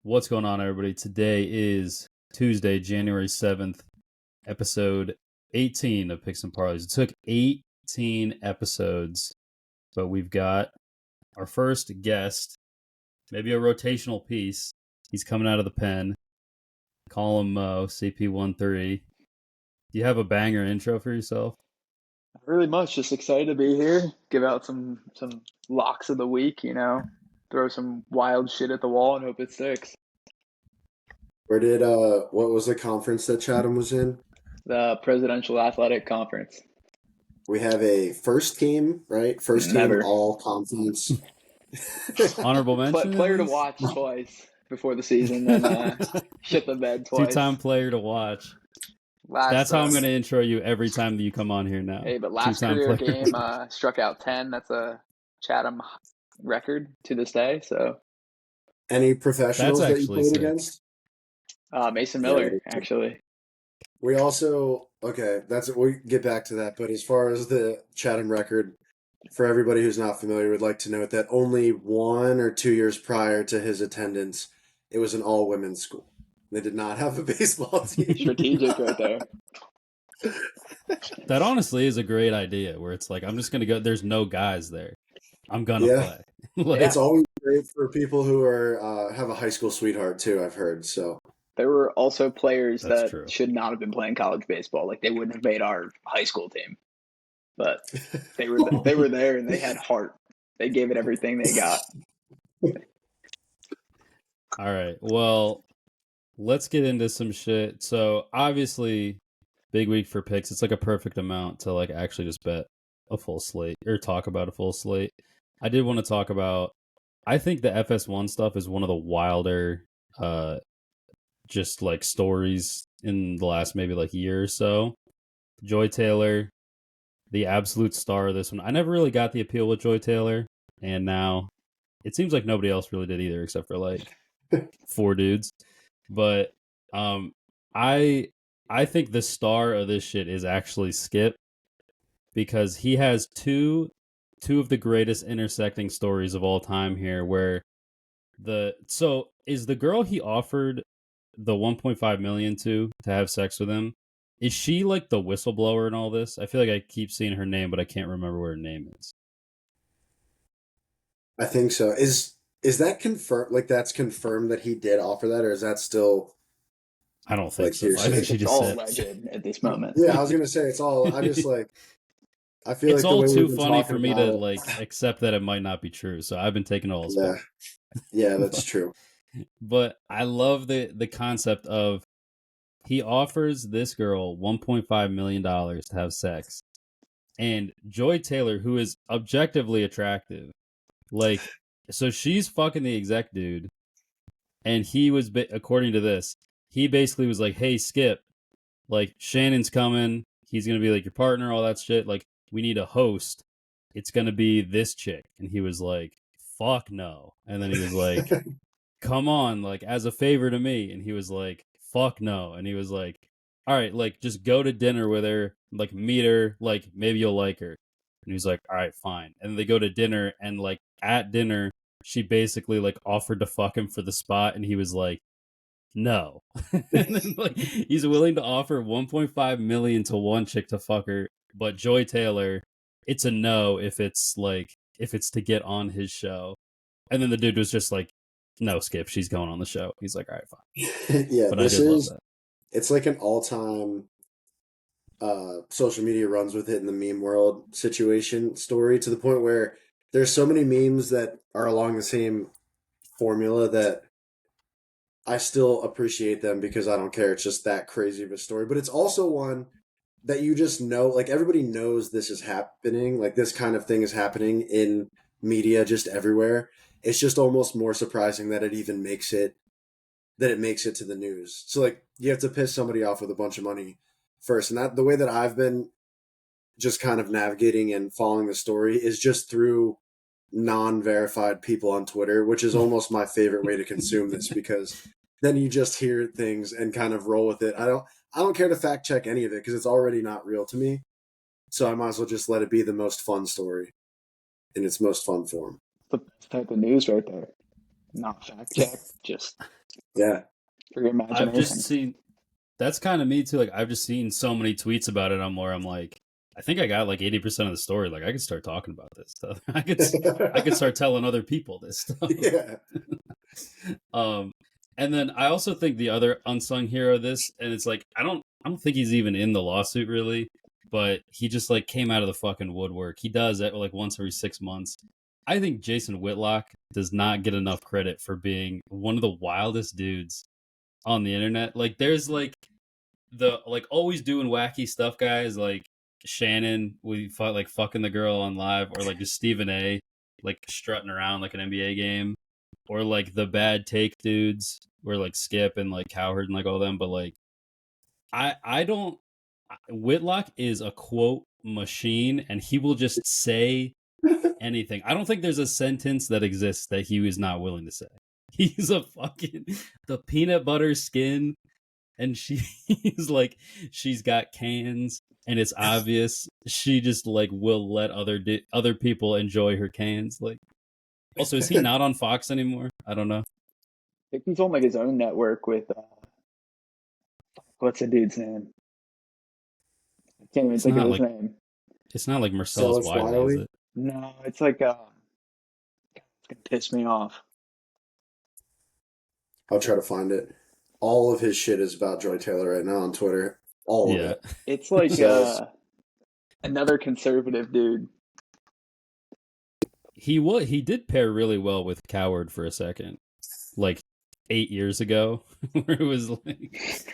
What's going on, everybody? Today is Tuesday, January 7th, episode 18 of Picks and Parlays. It took 18 episodes, but we've got our first guest, maybe a rotational piece. He's coming out of the pen. Call him Mo, CP13. Do you have a banger intro for yourself? Not really much. Just excited to be here. Give out some locks of the week, throw some wild shit at the wall and hope it sticks. Where did what was the conference that Chatham was in? The Presidential Athletic Conference. We have a first game, right? First Never. game all conference. Honorable mention? Player to watch twice before the season and shit the bed twice. Two-time player to watch. That's how I'm going to intro you every time that you come on here now. Hey, but last career game struck out 10. That's a Chatham record to this day. So, any professionals that you played sick. against? Mason Miller, actually. We also we'll get back to that. But as far as the Chatham record, for everybody who's not familiar, would like to note that only 1 or 2 years prior to his attendance, it was an all-women's school. They did not have a baseball team. Strategic right there. That honestly is a great idea, where it's like, I'm just going to go, there's no guys there. I'm going to play. It's always great for people who are have a high school sweetheart, too, I've heard. So there were also players that true. should not have been playing college baseball. Like, they wouldn't have made our high school team. But they were there and they had heart. They gave it everything they got. All right. Well, let's get into some shit. So obviously, big week for picks. It's like a perfect amount to like actually just bet a full slate or talk about a full slate. I did want to talk about, I think the FS1 stuff is one of the wilder just like stories in the last maybe like year or so. Joy Taylor, the absolute star of this one. I never really got the appeal with Joy Taylor, and now it seems like nobody else really did either, except for like 4 dudes. But I think the star of this shit is actually Skip, because he has two of the greatest intersecting stories of all time here, where is the girl he offered the 1.5 million to have sex with him, is she like the whistleblower in all this? I feel like I keep seeing her name, but I can't remember what her name is. I think so. Is that confirmed? Like, that's confirmed that he did offer that, or is that still? I don't think so. I think she just all said alleged at this moment. Yeah, I was gonna say it's all. I just like. I feel it's like all too funny for me to like accept that it might not be true. So I've been taking all this. Yeah, that's true. But I love the concept of, he offers this girl $1.5 million to have sex. And Joy Taylor, who is objectively attractive, like, so she's fucking the exec dude. And he was, according to this, he basically was like, hey, Skip, like, Shannon's coming. He's going to be like your partner, all that shit. Like, we need a host. It's going to be this chick. And he was like, fuck no. And then he was like, come on, like, as a favor to me. And he was like, fuck no. And he was like, all right, like, just go to dinner with her, like, meet her, like, maybe you'll like her. And he's like, all right, fine. And they go to dinner, and like at dinner, she basically like offered to fuck him for the spot, and he was like, no. And then, like, he's willing to offer 1.5 million to one chick to fuck her, but Joy Taylor, it's a no if it's to get on his show. And then the dude was just like, no, Skip, she's going on the show. He's like, all right, fine. Yeah, but I did love that. It's like an all-time social media runs with it in the meme world situation story, to the point where there's so many memes that are along the same formula that I still appreciate them, because I don't care. It's just that crazy of a story. But it's also one that you just know, like, everybody knows this is happening. Like, this kind of thing is happening in media just everywhere. It's just almost more surprising that it even makes it to the news. So, like, you have to piss somebody off with a bunch of money first. And that, the way that I've been just kind of navigating and following the story, is just through non-verified people on Twitter, which is almost my favorite way to consume this, because then you just hear things and kind of roll with it. I don't care to fact check any of it, because it's already not real to me. So I might as well just let it be the most fun story in its most fun form. The type of news right there. Not fact check, just Yeah. For your imagination. I've just seen. That's kind of me too. Like I've just seen so many tweets about it. I'm like, I think I got like 80% of the story. Like I could start talking about this stuff. I could start telling other people this stuff. Yeah. And then I also think the other unsung hero of this, and it's like I don't think he's even in the lawsuit really, but he just like came out of the fucking woodwork. He does it like once every 6 months. I think Jason Whitlock does not get enough credit for being one of the wildest dudes on the internet. Like there's like the like always doing wacky stuff guys like Shannon we fought like fucking the girl on live, or like just Stephen A like strutting around like an NBA game, or like the bad take dudes where like Skip and like Cowherd and like all them. But like I don't, Whitlock is a quote machine and he will just say anything. I don't think there's a sentence that exists that he is not willing to say. He's a fucking the peanut butter skin, and she's like she's got cans and it's obvious she just like will let other people enjoy her cans. Like also, is he not on Fox anymore? I don't know. I think he's on like his own network with what's the dude's name? I can't even It's think of not his like name. it's not like Marcellus Marcellus Wiley, is Wiley? it? No, it's like it's gonna piss me off. I'll try to find it. All of his shit is about Joy Taylor right now on Twitter. All of Yeah. it. It's like Says- another conservative dude. He did pair really well with Coward for a second, like 8 years ago, where it was like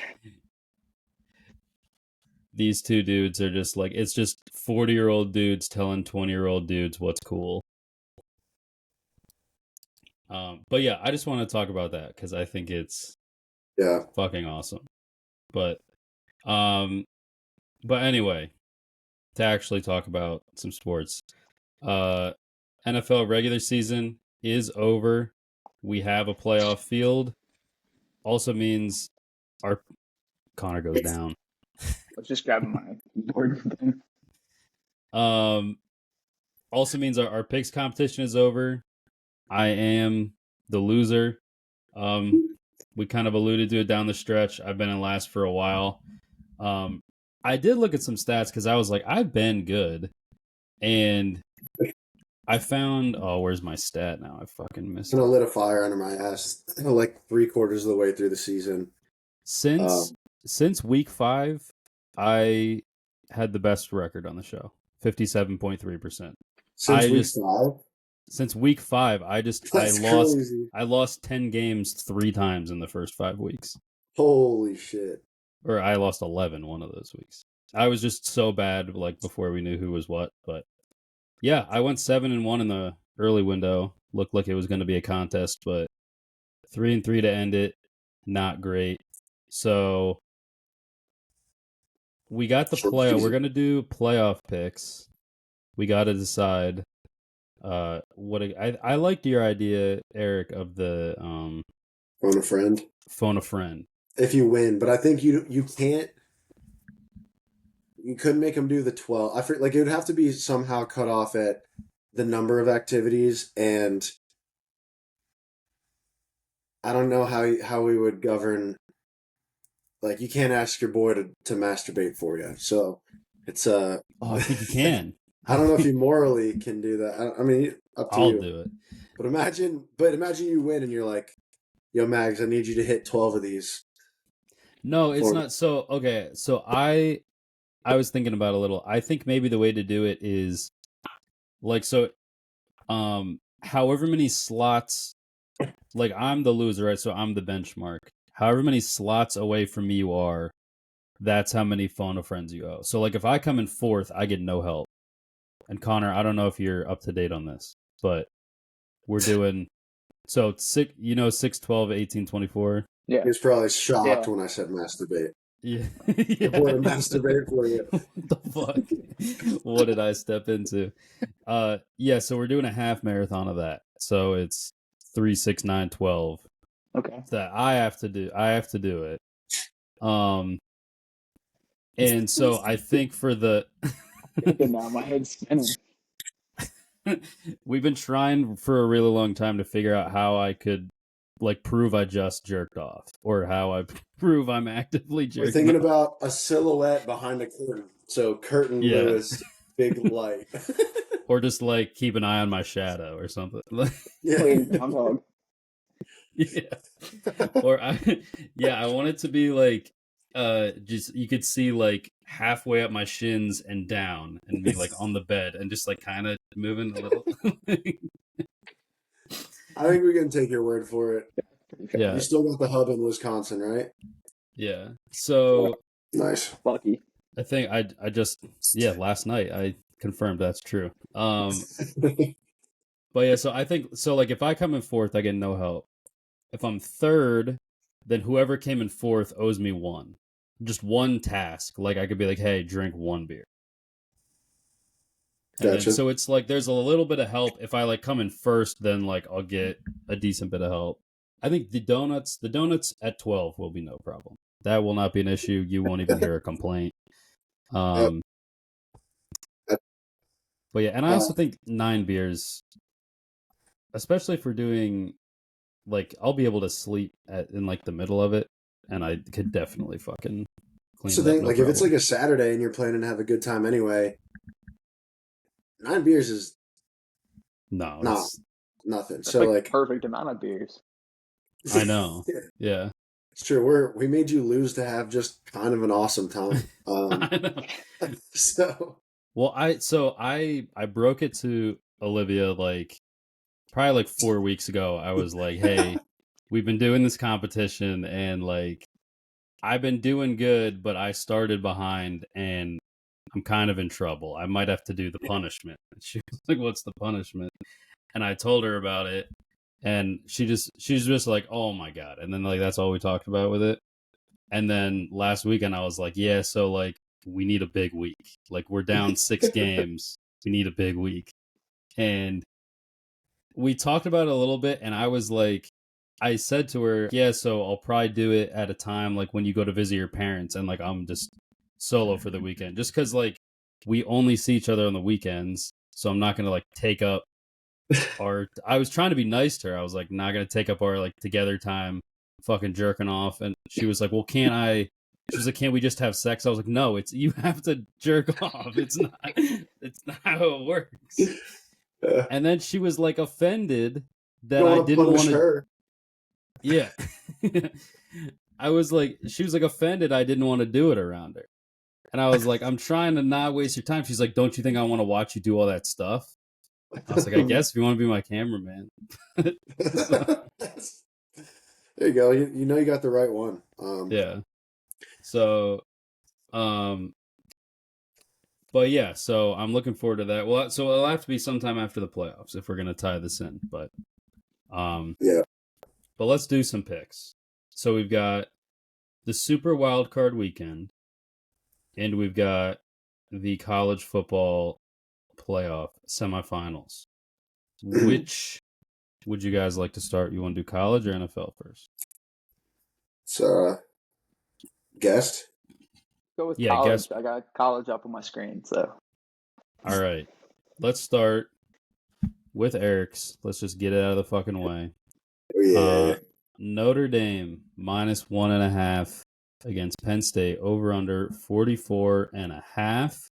these two dudes are just like it's just 40-year-old dudes telling 20-year-old dudes what's cool. But yeah, I just want to talk about that because I think it's fucking awesome. But anyway, to actually talk about some sports, NFL regular season is over. We have a playoff field. Also means our Connor goes down. Let's just grab my keyboard thing. Also means our picks competition is over. I am the loser. We kind of alluded to it down the stretch. I've been in last for a while. I did look at some stats because I was like, I've been good. And I found, where's my stat now? I fucking missed I'm it. gonna lit a fire under my ass like 3/4 of the way through the season. Since week 5, I had the best record on the show, 57.3%. Since week 5? Since week 5, That's crazy. I lost 10 games 3 times in the first 5 weeks. Holy shit. Or I lost 11 one of those weeks. I was just so bad like before we knew who was what, but yeah, I went 7-1 in the early window. Looked like it was going to be a contest, but 3-3 to end it, not great. So we got the playoff. We're going to do playoff picks. We got to decide I liked your idea, Eric, of the Phone a friend. Phone a friend. If you win, but I think you can't. You couldn't make them do the 12. I feel like it would have to be somehow cut off at the number of activities, and I don't know how we would govern. Like you can't ask your boy to masturbate for you, so it's I think you can. I don't know if you morally can do that. I mean, up to you. I'll do it. But imagine you win and you're like, "Yo, Mags, I need you to hit 12 of these." No, it's not. So okay, so I was thinking about a little. I think maybe the way to do it is like so. However many slots, like I'm the loser, right? So I'm the benchmark. However many slots away from me you are, that's how many phone a friends you owe. So like if I come in 4th, I get no help. And Connor, I don't know if you're up to date on this, but we're doing so 6, 6, 12, 18, 24. Yeah. He was probably shocked when I said masturbate. Yeah. I want to masturbate for you. What the fuck? What did I step into? Yeah, so we're doing a half marathon of that. So it's 3, 6, 9, 12. Okay. That I have to do it. And so I think for the now my head's spinning. we've been trying for a really long time to figure out how I could like prove I just jerked off, or how I prove I'm actively We're jerking thinking off. about a silhouette behind a curtain. So curtain Yeah. Lewis, big light. Or just like keep an eye on my shadow or something. Yeah. Playing groundhog. Yeah. Or I want it to be like just you could see like halfway up my shins and down and me like on the bed and just like kind of moving a little. I think we can take your word for it. Yeah. You still got the hub in Wisconsin, right? Yeah. So Nice. Lucky. I think I just last night I confirmed that's true. But yeah, so I think so like if I come in fourth, I get no help. If I'm third, then whoever came in fourth owes me one. Just one task. Like I could be like, hey, drink one beer. And then Gotcha. so it's like there's a little bit of help. If I like come in first, then like I'll get a decent bit of help. I think the donuts at 12 will be no problem. That will not be an issue. You won't even hear a complaint. Yep. Um but yeah, and I also think 9 beers, especially if we're doing like I'll be able to sleep in like the middle of it, and I could definitely fucking That's clean the it up, thing. no Like, if it's problem. like a Saturday and you're planning to have a good time anyway, 9 beers is No, not it's nothing. That's So, like the like, perfect amount of beers. I know, yeah, it's true. We made you lose to have just kind of an awesome time. I know. So Well, I broke it to Olivia like probably like 4 weeks ago. I was like, hey, we've been doing this competition, and like I've been doing good, but I started behind, and I'm kind of in trouble. I might have to do the punishment. And she was like, what's the punishment? And I told her about it, and she's just like, oh my god. And then like that's all we talked about with it. And then last weekend I was like, yeah, so like we need a big week. Like we're down 6 games. We need a big week. And we talked about it a little bit, and I was like, I said to her, yeah, so I'll probably do it at a time like when you go to visit your parents, and like I'm just solo for the weekend, just because like we only see each other on the weekends, so I'm not gonna like take up our. I was trying to be nice to her. I was like, not gonna take up our like together time, fucking jerking off, and she was like, well, can't I? She was like, can't we just have sex? I was like, no, it's you have to jerk off. It's not how it works. you And then she was like offended that don't I want to didn't punish want to. her. Yeah. I was like, she was like offended I didn't want to do it around her. And I was like, I'm trying to not waste your time. She's like, don't you think I want to watch you do all that stuff? I was like, I guess if you want to be my cameraman. So, There you go. You know you got the right one. yeah. So, um, but yeah, so I'm looking forward to that. Well, so it'll have to be sometime after the playoffs if we're gonna tie this in. Yeah. But let's do some picks. So we've got the Super Wildcard weekend, and we've got the college football playoff semifinals. Which would you guys like to start? You want to do college or NFL first? So, guest. Go with Yeah, college. guess. I got college up on my screen, so All right. Let's start with Eric's. Let's just get it out of the fucking way. Oh, yeah. Notre Dame -1.5 against Penn State, over under 44.5.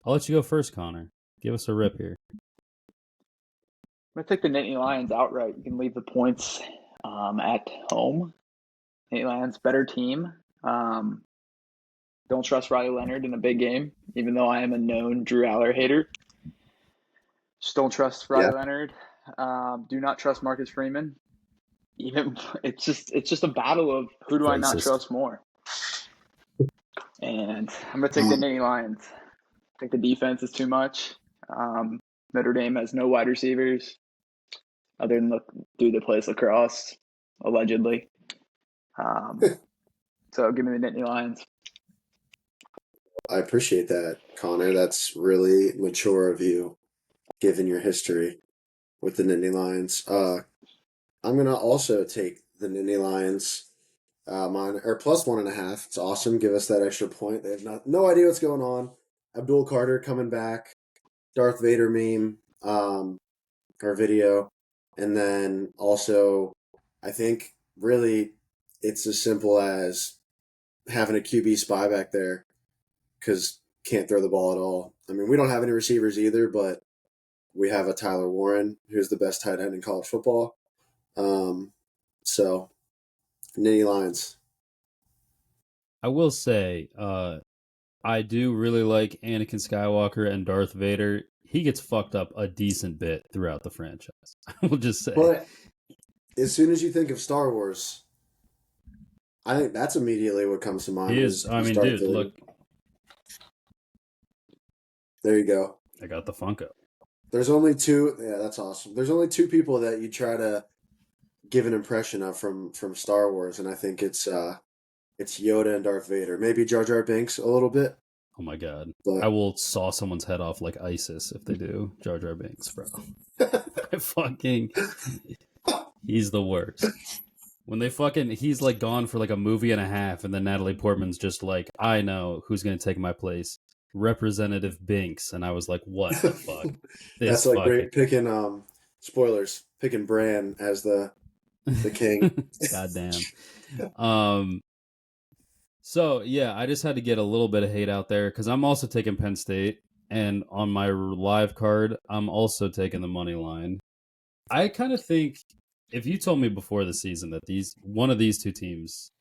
I'll let you go first, Connor. Give us a rip here. I'm gonna take the Nittany Lions outright. You can leave the points at home. Nittany Lions better team. Don't trust Riley Leonard in a big game, even though I am a known Drew Aller hater. Just don't trust Yeah. Riley Leonard. Do not trust Marcus Freeman. Even it's just a battle of who do I not Racist. trust more. And I'm gonna take the Nittany Lions. I think the defense is too much. Notre Dame has no wide receivers other than the dude that plays lacrosse, allegedly. So give me the Nittany Lions. I appreciate that, Connor. That's really mature of you, given your history with the Nittany Lions. I'm gonna also take the Nittany Lions. Plus 1.5. It's awesome. Give us that extra point. They have no idea what's going on. Abdul Carter coming back. Darth Vader meme, or video, and then also I think really it's as simple as having a QB spy back there because can't throw the ball at all. I mean, we don't have any receivers either, but we have a Tyler Warren who's the best tight end in college football. So, Nitty Lions. I will say, I do really like Anakin Skywalker and Darth Vader. He gets fucked up a decent bit throughout the franchise. I will just say. But as soon as you think of Star Wars, I think that's immediately what comes to mind. He is. I mean, Darth dude, Vader. look. There you go. I got the Funko. There's only two. Yeah, that's awesome. There's only two people that you try to give an impression of from Star Wars, and I think it's Yoda and Darth Vader. Maybe Jar Jar Binks a little bit. Oh my god. But I will saw someone's head off like ISIS if they do Jar Jar Binks, bro. I fucking he's the worst. When they fucking he's like gone for like a movie and a half and then Natalie Portman's just like, I know who's gonna take my place. Representative Binks, and I was like, what the fuck? That's like great picking spoilers, picking Bran as the king. Goddamn. So yeah, I just had to get a little bit of hate out there because I'm also taking Penn State, and on my live card, I'm also taking the money line. I kind of think if you told me before the season that one of these two teams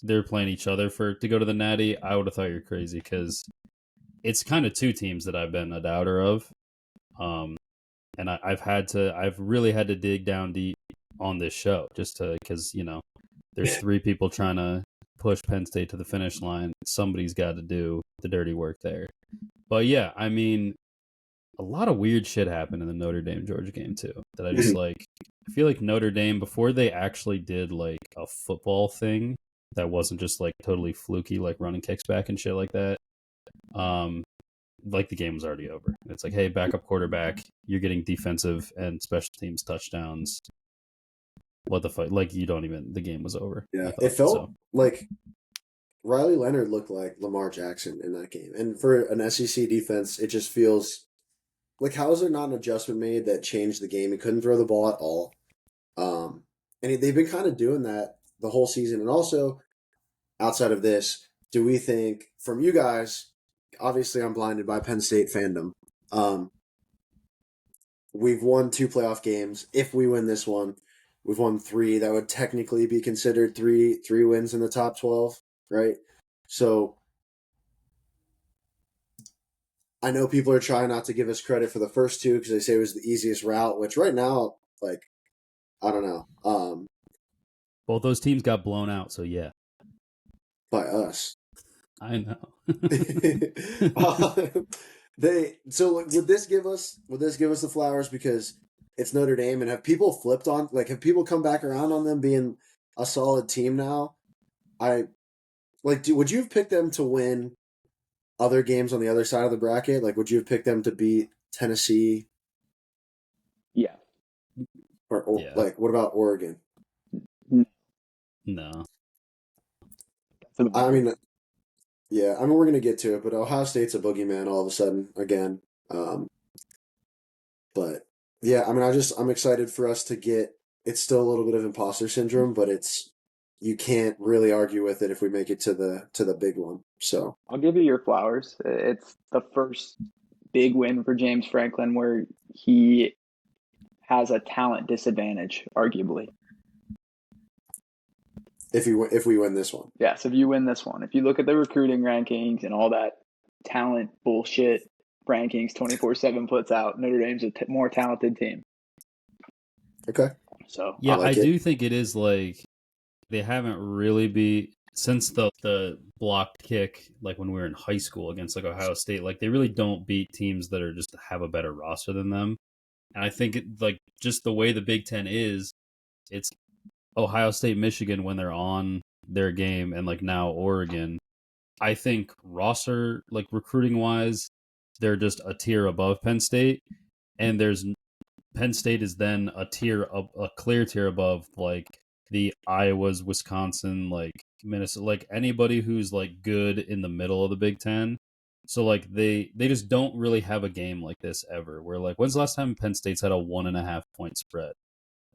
they're playing each other to go to the Natty, I would have thought you're crazy because it's kind of two teams that I've been a doubter of, and I've really had to dig down deep on this show just because there's three people trying to push Penn State to the finish line. Somebody's got to do the dirty work there. But yeah, I mean, a lot of weird shit happened in the Notre Dame Georgia game too. That I just like. I feel like Notre Dame before they actually did like a football thing that wasn't just like totally fluky, like running kicks back and shit like that. Like the game was already over. It's like, hey, backup quarterback, you're getting defensive and special teams touchdowns. What the fuck? Like the game was over. Yeah, it felt like Riley Leonard looked like Lamar Jackson in that game. And for an SEC defense, it just feels like, how is there not an adjustment made that changed the game? He couldn't throw the ball at all. And they've been kind of doing that the whole season. And also, outside of this, do we think, from you guys, obviously I'm blinded by Penn State fandom. We've won 2 playoff games. If we win this one, we've won 3. That would technically be considered three wins in the top 12, right? So I know people are trying not to give us credit for the first 2 because they say it was the easiest route, which right now, like, I don't know. Both those teams got blown out, so yeah. By us. I know. Would this give us the flowers because it's Notre Dame, and have people flipped on, like, have people come back around on them being a solid team now? Would you have picked them to win other games on the other side of the bracket? Like, would you have picked them to beat Tennessee? Yeah. Or yeah. Like, what about Oregon? No. I mean, yeah, we're going to get to it, but Ohio State's a boogeyman all of a sudden again. But yeah, I mean, I'm excited for us to get. It's still a little bit of imposter syndrome, but you can't really argue with it if we make it to the big one. So I'll give you your flowers. It's the first big win for James Franklin where he has a talent disadvantage, arguably. If we win this one. Yes, if you win this one. If you look at the recruiting rankings and all that talent bullshit rankings 24/7 puts out, Notre Dame's a more talented team. Okay. So yeah, I do think it is like they haven't really beat since the blocked kick, like when we were in high school against like Ohio State. Like they really don't beat teams that are just have a better roster than them. And I think like just the way the Big Ten is, it's Ohio State, Michigan when they're on their game, and like now Oregon. I think roster, like recruiting wise, they're just a tier above Penn State, and Penn State is then a clear tier above like the Iowas, Wisconsin, like Minnesota, like anybody who's like good in the middle of the Big Ten. So like they just don't really have a game like this ever. Where like when's the last time Penn State's had a 1.5 point spread?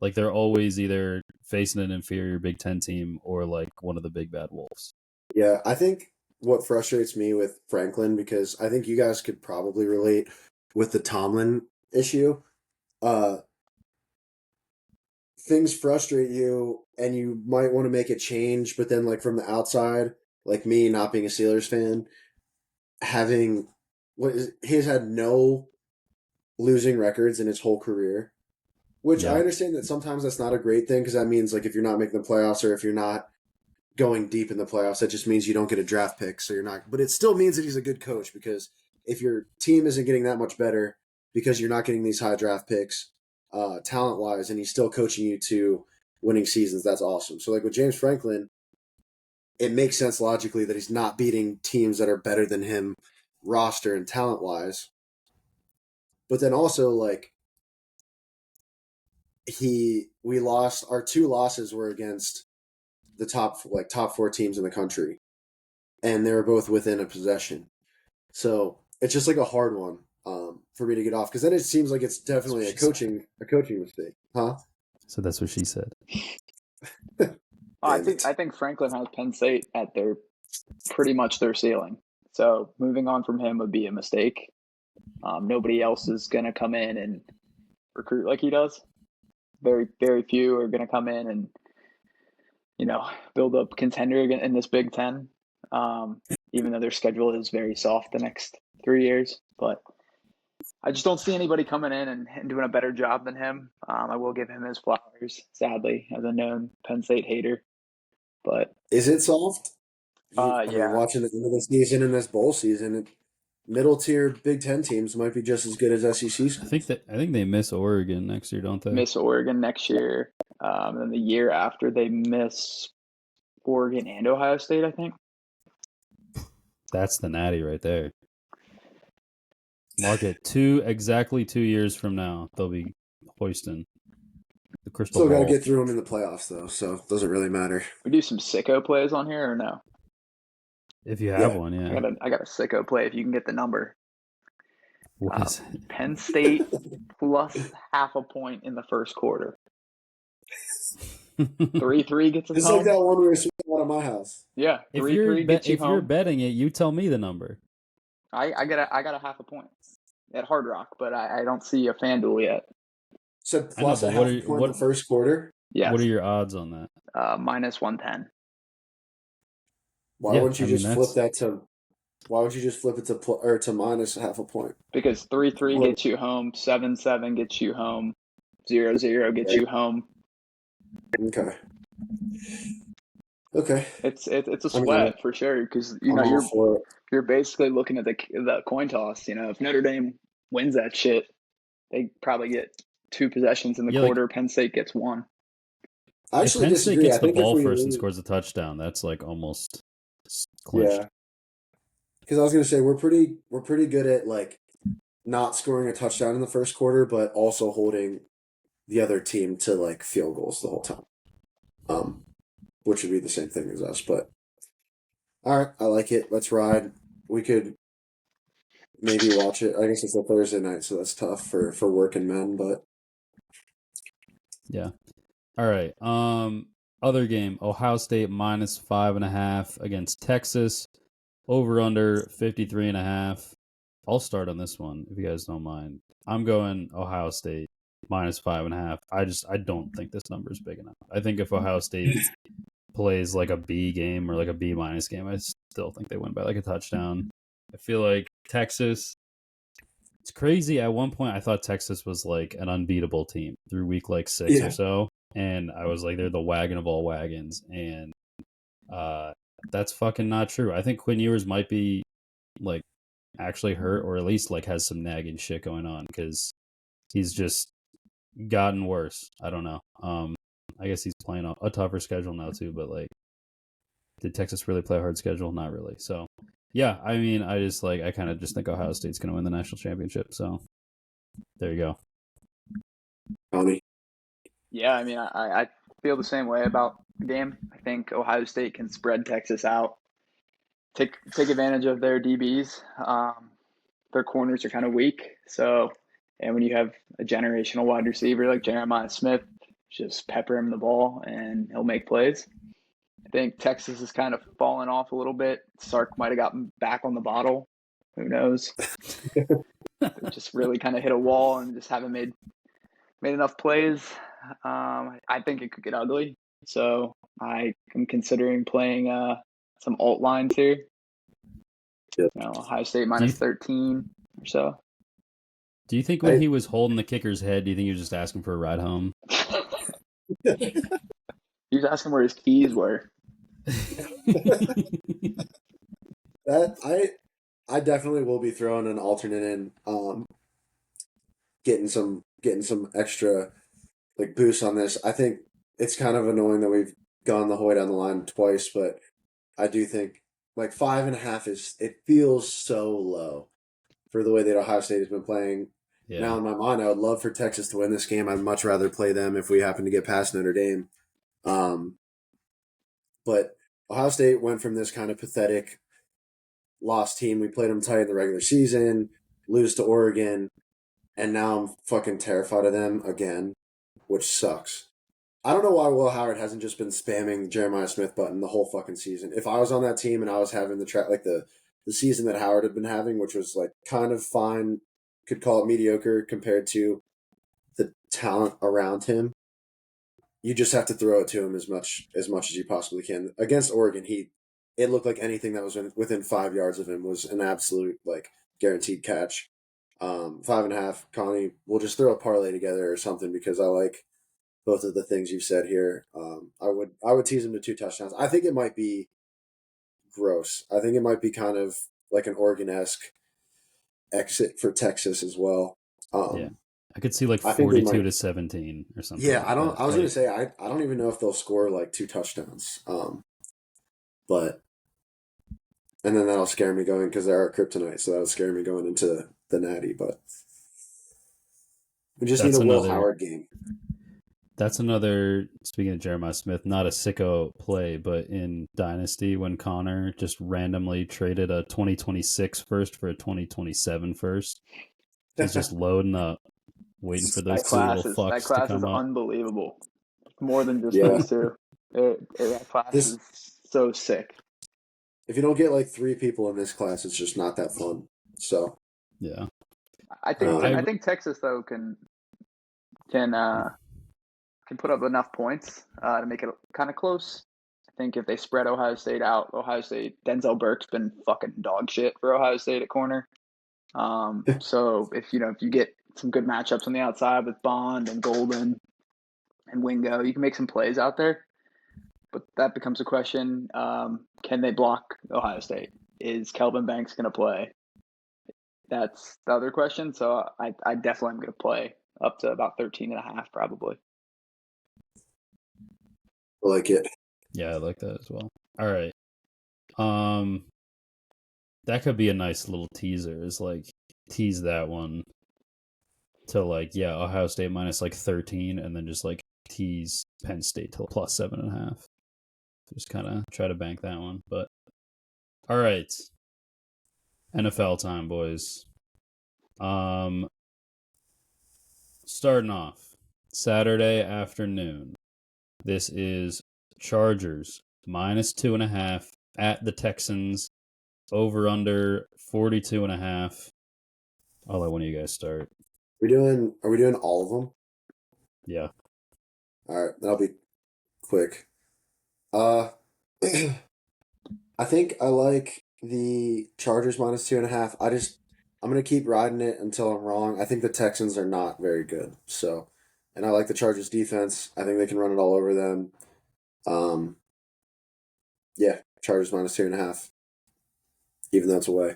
Like they're always either facing an inferior Big Ten team or like one of the big bad wolves. Yeah, I think what frustrates me with Franklin, because I think you guys could probably relate with the Tomlin issue. Uh, Things frustrate you, and you might want to make a change, but then like from the outside, like me not being a Steelers fan, having he's had no losing records in his whole career, which I Yeah. understand that sometimes that's not a great thing because that means like if you're not making the playoffs or if you're not going deep in the playoffs, that just means you don't get a draft pick. So you're not, but it still means that he's a good coach because if your team isn't getting that much better because you're not getting these high draft picks, talent wise, and he's still coaching you to winning seasons, that's awesome. So like with James Franklin, it makes sense logically that he's not beating teams that are better than him roster and talent wise. But then also like we lost our two losses were against the top four teams in the country, and they were both within a possession. So it's just like a hard one for me to get off because then it seems like it's definitely a coaching mistake, huh? So that's what she said. I think Franklin has Penn State at their pretty much their ceiling. So moving on from him would be a mistake. Nobody else is going to come in and recruit like he does. Very, very few are going to come in and, build up contender in this Big Ten, even though their schedule is very soft the next 3 years. But I just don't see anybody coming in and doing a better job than him. I will give him his flowers, sadly, as a known Penn State hater. But is it soft? I mean, yeah. watching the end of the season and this bowl season, middle tier Big Ten teams might be just as good as SEC schools. I think they miss Oregon next year, don't they? Miss Oregon next year. And then the year after, they miss Oregon and Ohio State, I think. That's the natty right there. Mark it exactly 2 years from now, they'll be hoisting the crystal Still got to ball. get through them in the playoffs, though, so it doesn't really matter. We do some sicko plays on here or no? If you have one, yeah. I got a sicko play if you can get the number. What is it? Penn State plus half a point in the first quarter. 3-3 gets us Just home. like that one we were speaking out of my house. Yeah, 3-3 gets you home. If you're betting it, you tell me the number. I got a half a point at Hard Rock, but I don't see a FanDuel yet. So plus a half a point in the first quarter? Yes. What are your odds on that? Minus 110. Why wouldn't you just flip that to? Why would you just flip it to minus half a point? Because 3-3 gets you home, 7-7 gets you home, 0-0 gets you home. Okay. It's a sweat for sure because you're basically looking at the coin toss. If Notre Dame wins that shit, they probably get 2 possessions in the quarter. Penn State gets 1. I actually if Penn State disagree. gets the ball first and scores a touchdown, that's like almost clinched. Yeah. Because I was going to say we're pretty good at like not scoring a touchdown in the first quarter, but also holding the other team to like field goals the whole time. Which would be the same thing as us, but all right, I like it. Let's ride. We could maybe watch it. I guess it's a Thursday night, so that's tough for working men, but yeah. All right. Other game, Ohio State minus 5.5 against Texas. Over under 53.5. I'll start on this one if you guys don't mind. I'm going Ohio State minus 5.5. I don't think this number is big enough. I think if Ohio State plays like a B game or like a B minus game, I still think they win by like a touchdown. I feel like Texas, it's crazy. At one point, I thought Texas was like an unbeatable team through week like 6 or so. And I was like, they're the wagon of all wagons. And that's fucking not true. I think Quinn Ewers might be like actually hurt or at least like has some nagging shit going on because he's just gotten worse. I don't know. I guess he's playing a tougher schedule now too, but like, did Texas really play a hard schedule? Not really. So yeah, I mean, I kind of just think Ohio State's going to win the national championship. So there you go. Tommy. Yeah, I mean, I feel the same way about the game. I think Ohio State can spread Texas out, take advantage of their DBs. Their corners are kind of weak. So, and when you have a generational wide receiver like Jeremiah Smith, just pepper him the ball and he'll make plays. I think Texas has kind of fallen off a little bit. Sark might have gotten back on the bottle. Who knows? They just really kind of hit a wall and just haven't made enough plays. I think it could get ugly. So I am considering playing some alt lines here. Yep. Ohio State minus 13 or so. Do you think when he was holding the kicker's head, do you think he was just asking for a ride home? He was asking where his keys were. That I definitely will be throwing an alternate in, getting some extra like boost on this. I think it's kind of annoying that we've gone the whole way down the line twice, but I do think like 5.5 it feels so low for the way that Ohio State has been playing. Yeah. Now in my mind, I would love for Texas to win this game. I'd much rather play them if we happen to get past Notre Dame. But Ohio State went from this kind of pathetic lost team. We played them tight in the regular season, lose to Oregon, and now I'm fucking terrified of them again, which sucks. I don't know why Will Howard hasn't just been spamming the Jeremiah Smith button the whole fucking season. If I was on that team and I was having the season that Howard had been having, which was like kind of fine, could call it mediocre compared to the talent around him, you just have to throw it to him as much as you possibly can. Against Oregon, it looked like anything that was within 5 yards of him was an absolute like guaranteed catch. 5.5, Connie, we'll just throw a parlay together or something because I like both of the things you've said here. I would tease him to 2 touchdowns. I think it might be gross. I think it might be kind of like an Oregon-esque exit for Texas as well. Yeah. I could see like 42 to 17 or something. Yeah, like I don't. that. I was going to say I don't even know if they'll score like 2 touchdowns. But and then that'll scare me going because they're our kryptonite, so that'll scare me going into the Natty. But we just need a Will Howard game. That's another. Speaking of Jeremiah Smith, not a sicko play, but in Dynasty when Connor just randomly traded a 2026 first for a 2027 first, he's just loading up, waiting for those two little fucks to come up. That class is unbelievable. More than just those two. That class is so sick. If you don't get like 3 people in this class, it's just not that fun. So yeah, I think Texas though can put up enough points to make it kind of close. I think if they spread Ohio State out, Denzel Burke's been fucking dog shit for Ohio State at corner. So if you get some good matchups on the outside with Bond and Golden and Wingo, you can make some plays out there. But that becomes a question. Can they block Ohio State? Is Kelvin Banks going to play? That's the other question. So I definitely am going to play up to about 13.5 probably. I like it. Yeah, I like that as well. All right. That could be a nice little teaser. Is like tease that one to like Ohio State minus like 13, and then just like tease Penn State to plus 7.5. Just kind of try to bank that one. But all right, NFL time, boys. Starting off Saturday afternoon. This is Chargers minus 2.5 at the Texans. Over under 42.5. I'll let one of you guys start. Are we doing all of them? Yeah. All right, that'll be quick. I think I like the Chargers minus 2.5. I'm gonna keep riding it until I'm wrong. I think the Texans are not very good. So, and I like the Chargers defense. I think they can run it all over them. Yeah, Chargers minus 2.5. Even though it's away.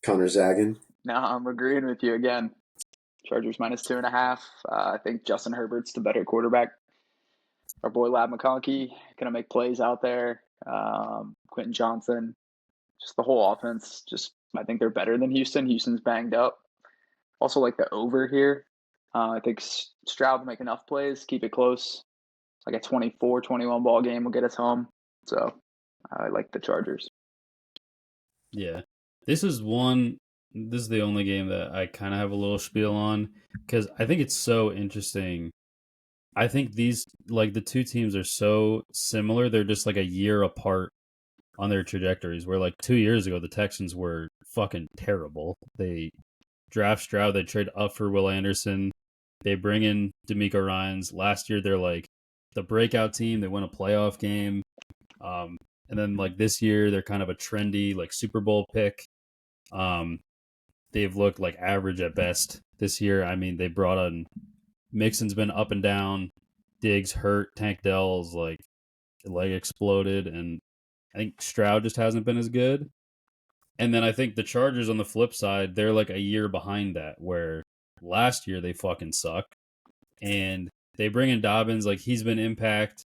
Connor zagging. No, I'm agreeing with you again. Chargers minus 2.5. I think Justin Herbert's the better quarterback. Our boy Lab McConkey gonna make plays out there. Quentin Johnson, just the whole offense. I think they're better than Houston. Houston's banged up. Also like the over here. I think Stroud will make enough plays, keep it close. It's like a 24-21 ball game will get us home. So I like the Chargers. Yeah. This is the only game that I kind of have a little spiel on because I think it's so interesting I think these like the two teams are so similar. They're just like a year apart on their trajectories. Where like 2 years ago, the Texans were fucking terrible. They draft Stroud, they trade up for Will Anderson, they bring in D'Amico Ryans. Last year, they're like the breakout team. They win a playoff game. And then like this year, they're kind of a trendy like Super Bowl pick. Um, they've looked like average at best this year. I mean, they brought on Mixon's been up and down. Diggs hurt. Tank Dell's like leg exploded, and I think Stroud just hasn't been as good. And then I think the Chargers on the flip side, they're like a year behind that, where last year they fucking sucked. And they bring in Dobbins, like he's been impact.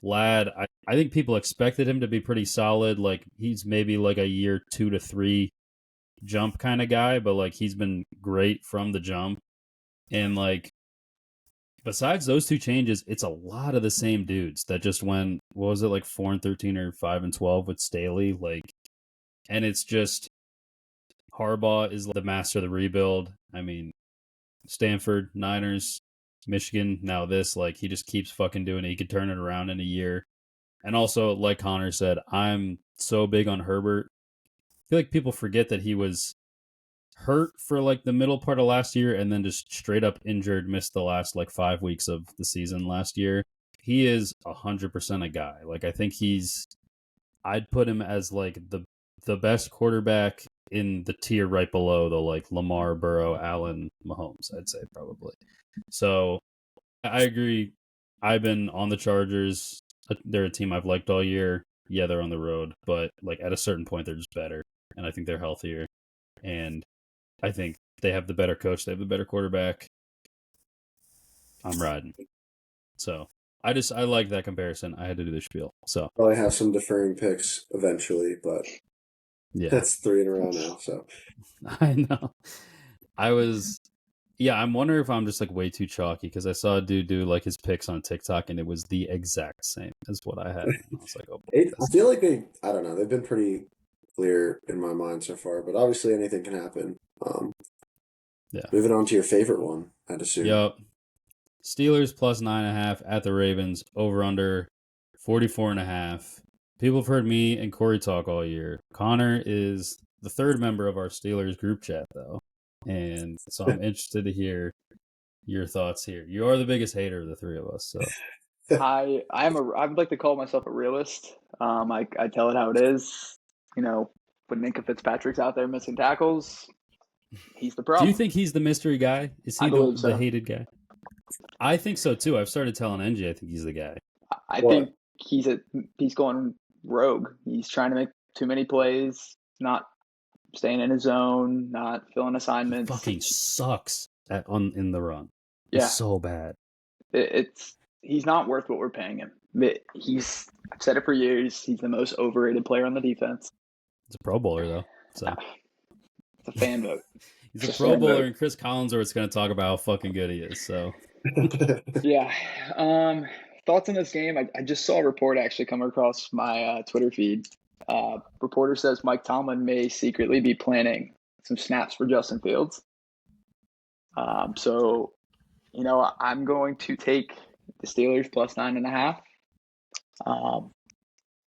Lad, I think people expected him to be pretty solid. Like he's maybe like a year 2 to 3 jump kind of guy, but like he's been great from the jump. And like besides those two changes, it's a lot of the same dudes that just went, what was it, like 4-13 or 5-12 with Staley? Like, and it's just Harbaugh is the master of the rebuild. I mean, Stanford, Niners, Michigan, now this, like he just keeps fucking doing it. He could turn it around in a year. And also, like Connor said, I'm so big on Herbert. I feel like people forget that he was hurt for like the middle part of last year and then just straight up injured, missed the last like 5 weeks of the season last year. He is 100% a guy. Like I think I'd put him as like the best quarterback in the tier right below the like Lamar, Burrow, Allen, Mahomes, I'd say probably. So I agree. I've been on the Chargers. They're a team I've liked all year. Yeah, they're on the road, but like at a certain point, they're just better, and I think they're healthier, and I think they have the better coach. They have the better quarterback. I'm riding. So I like that comparison. I had to do the spiel. So Probably have some deferring picks eventually, but yeah, that's 3 in a row now. So I know. I was Yeah, I'm wondering if I'm just like way too chalky because I saw a dude do like his picks on TikTok and it was the exact same as what I had. And I was like, oh boy, I feel like I don't know, they've been pretty clear in my mind so far, but obviously anything can happen. yeah. Moving on to your favorite one, I'd assume. Yep. Steelers plus 9.5 at the Ravens, over under 44.5. People have heard me and Corey talk all year. Connor is the third member of our Steelers group chat though. And so I'm interested to hear your thoughts here. You are the biggest hater of the three of us, so I would like to call myself a realist. I tell it how it is. You know, when Minka Fitzpatrick's out there missing tackles, he's the do you problem. think he's the mystery guy? Is I he believe the so. hated guy? I think so too. I've started telling NJ I think he's the guy. I What? think he's going rogue. He's trying to make too many plays, not staying in his zone, not filling He assignments. fucking sucks in the run. He's Yeah, so bad. it's he's not worth what we're paying him. I've said it for years. He's the most overrated player on the defense. He's a Pro Bowler though. So It's a fan vote. he's a It's a Pro fan Bowler, vote. and Chris Collinsworth's going to talk about how fucking good he is. So Yeah. Thoughts on this game? I just saw a report actually come across my Twitter feed. Reporter says Mike Tomlin may secretly be planning some snaps for Justin Fields. So, I'm going to take the Steelers plus 9.5.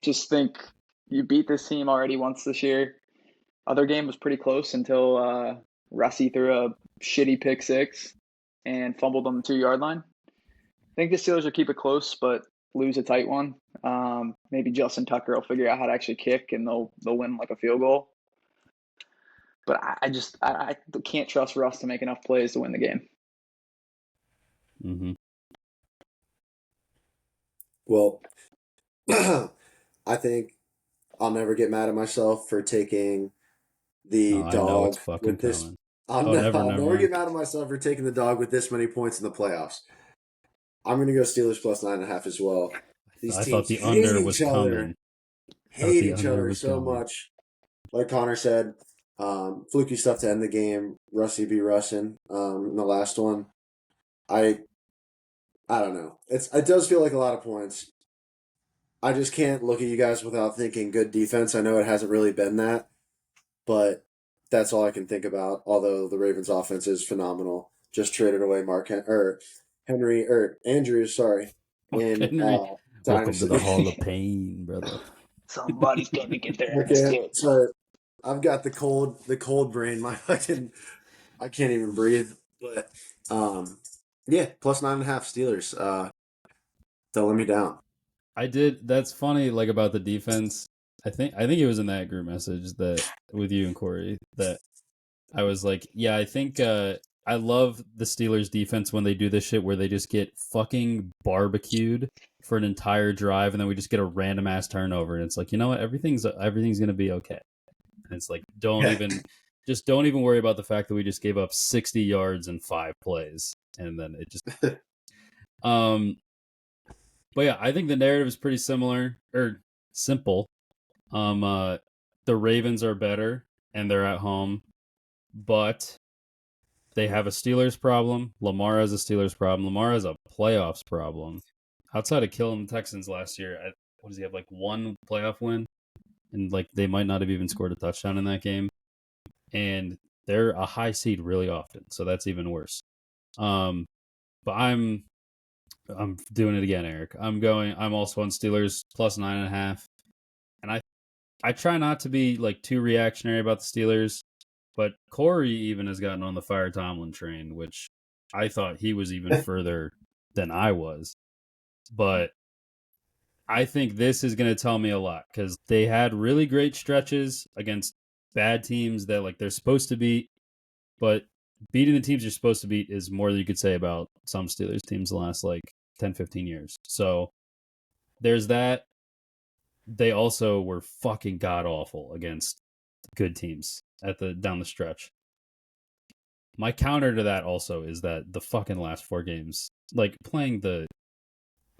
Just think you beat this team already once this year. Other game was pretty close until Russie threw a shitty pick six and fumbled on the 2-yard line. I think the Steelers will keep it close, but lose a tight one. Maybe Justin Tucker will figure out how to actually kick, and they'll win like a field goal. But I can't trust Russ to make enough plays to win the game. mm-hmm. Well, I think I'll never get mad at myself for taking the I know it's dog fucking with this. coming. I'll Never never get mind. mad at myself for taking the dog with this many points in the playoffs. I'm going to go Steelers plus 9.5 as well. These I thought teams the hate under was each other, coming. Thought the each under other was so coming. much. Like Connor said, fluky stuff to end the game. Russie be Russin in the last one. I don't know. It does feel like a lot of points. I just can't look at you guys without thinking good defense. I know it hasn't really been that, but that's all I can think about. Although the Ravens' offense is phenomenal. Just traded away Andrews, sorry, in Henry, welcome to Dynasty. the Hall of Pain, brother. Somebody's going to get their ass Okay, kicked. sorry, I've got the cold brain. I can't even breathe. But yeah, plus 9.5 Steelers. Don't let me down. I did. That's funny. Like about the defense. I think it was in that group message that with you and Corey that I was like, yeah, I think I love the Steelers defense when they do this shit where they just get fucking barbecued for an entire drive and then we just get a random ass turnover and it's like, you know what, everything's gonna be okay. And it's like, don't even worry about the fact that we just gave up 60 yards in 5 plays and then it just um but yeah, I think the narrative is pretty similar or simple. The Ravens are better and they're at home, but they have a Steelers problem. Lamar has a Steelers problem. Lamar has a playoffs problem. Outside of killing the Texans last year, what does he have? Like one playoff win, and like they might not have even scored a touchdown in that game. And they're a high seed really often, so that's even worse. But I'm doing it again, Eric. I'm also on Steelers plus 9.5, and I try not to be like too reactionary about the Steelers. But Corey even has gotten on the Fire Tomlin train, which I thought he was even further than I was. But I think this is going to tell me a lot because they had really great stretches against bad teams that like they're supposed to beat. But beating the teams you're supposed to beat is more than you could say about some Steelers teams the last like 10, 15 years. So there's that. They also were fucking god awful against good teams down the stretch. My counter to that also is that the fucking last 4 games, like playing what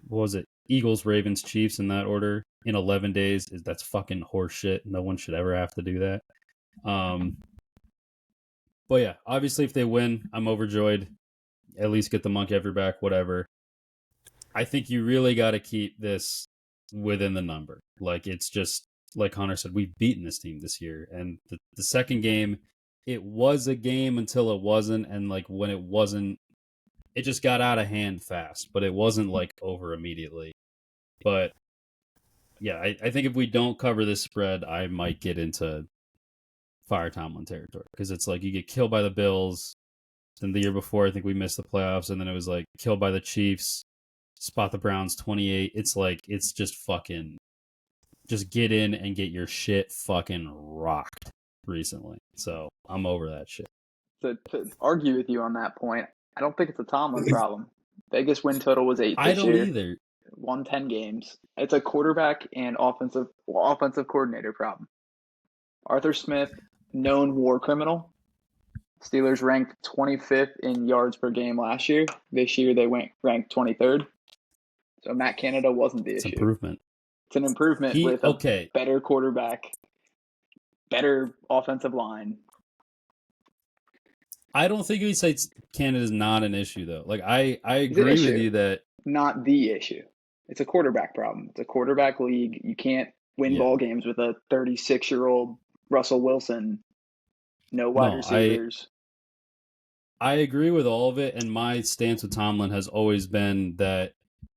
was it, Eagles, Ravens, Chiefs in that order in 11 days, that's fucking horseshit. No one should ever have to do that. But yeah, obviously if they win, I'm overjoyed. At least get the monkey off your back, whatever. I think you really got to keep this within the number. Like it's just like Connor said, we've beaten this team this year, and the second game, it was a game until it wasn't, and like when it wasn't, it just got out of hand fast. But it wasn't like over immediately. But yeah, I think if we don't cover this spread, I might get into Fire Tomlin territory because it's like you get killed by the Bills. Then the year before, I think we missed the playoffs, and then it was like killed by the Chiefs, spot the Browns 28. It's like it's just fucking just get in and get your shit fucking rocked recently. So I'm over that shit. To argue with you on that point, I don't think it's a Tomlin problem. Vegas win total was 8 I this don't year. either. Won 10 games. It's a quarterback and offensive coordinator problem. Arthur Smith, known war criminal. Steelers ranked 25th in yards per game last year. This year they went ranked 23rd. So Matt Canada wasn't the It's issue. improvement. It's an improvement with a better quarterback, better offensive line. I don't think you'd say Canada's not an issue though. Like I agree with you that not the issue. It's a quarterback problem. It's a quarterback league. You can't win ball games with a 36-year-old Russell Wilson. No wide receivers. I agree with all of it, and my stance with Tomlin has always been that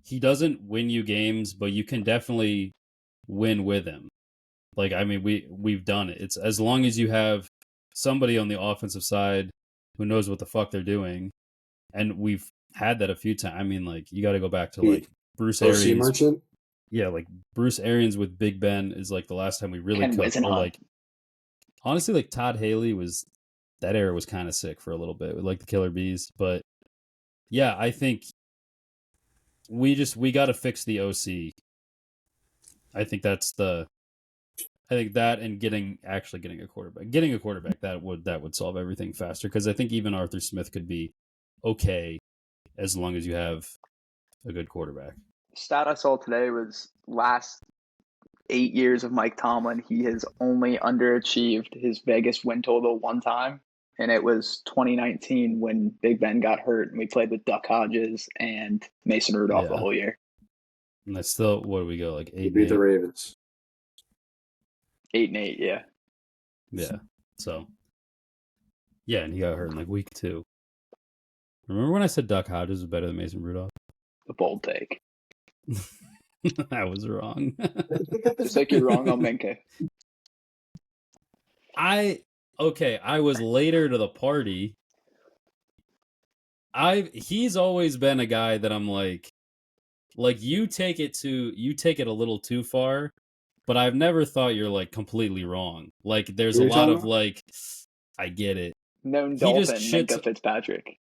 he doesn't win you games, but you can definitely win with him. Like I mean, we've done it. It's as long as you have somebody on the offensive side who knows what the fuck they're doing, and we've had that a few times. I mean, like you got to go back to like Bruce Arians. Merchant? Yeah, like Bruce Arians with Big Ben is like the last time we really cooked. Or like honestly, like Todd Haley was that era was kind of sick for a little bit with like the Killer Bees, but yeah, I think we got to fix the OC. I think that and getting a quarterback. Getting a quarterback that would solve everything faster because I think even Arthur Smith could be okay as long as you have a good quarterback. Stat I saw today was last 8 years of Mike Tomlin, he has only underachieved his Vegas win total one time, and it was 2019 when Big Ben got hurt and we played with Duck Hodges and Mason Rudolph the whole year. And that's still, what do we go, like 8-8? Beat the Ravens. 8-8, yeah. Yeah. So, yeah, and he got hurt in like week 2. Remember when I said Duck Hodges was better than Mason Rudolph? A bold take. I was wrong. Just like you're wrong on Minka. I was later to the party. He's always been a guy that I'm like you take it a little too far, but I've never thought you're like completely wrong. Like there's a lot of like, I get it. Known He just dolphin, shits. Minka Fitzpatrick.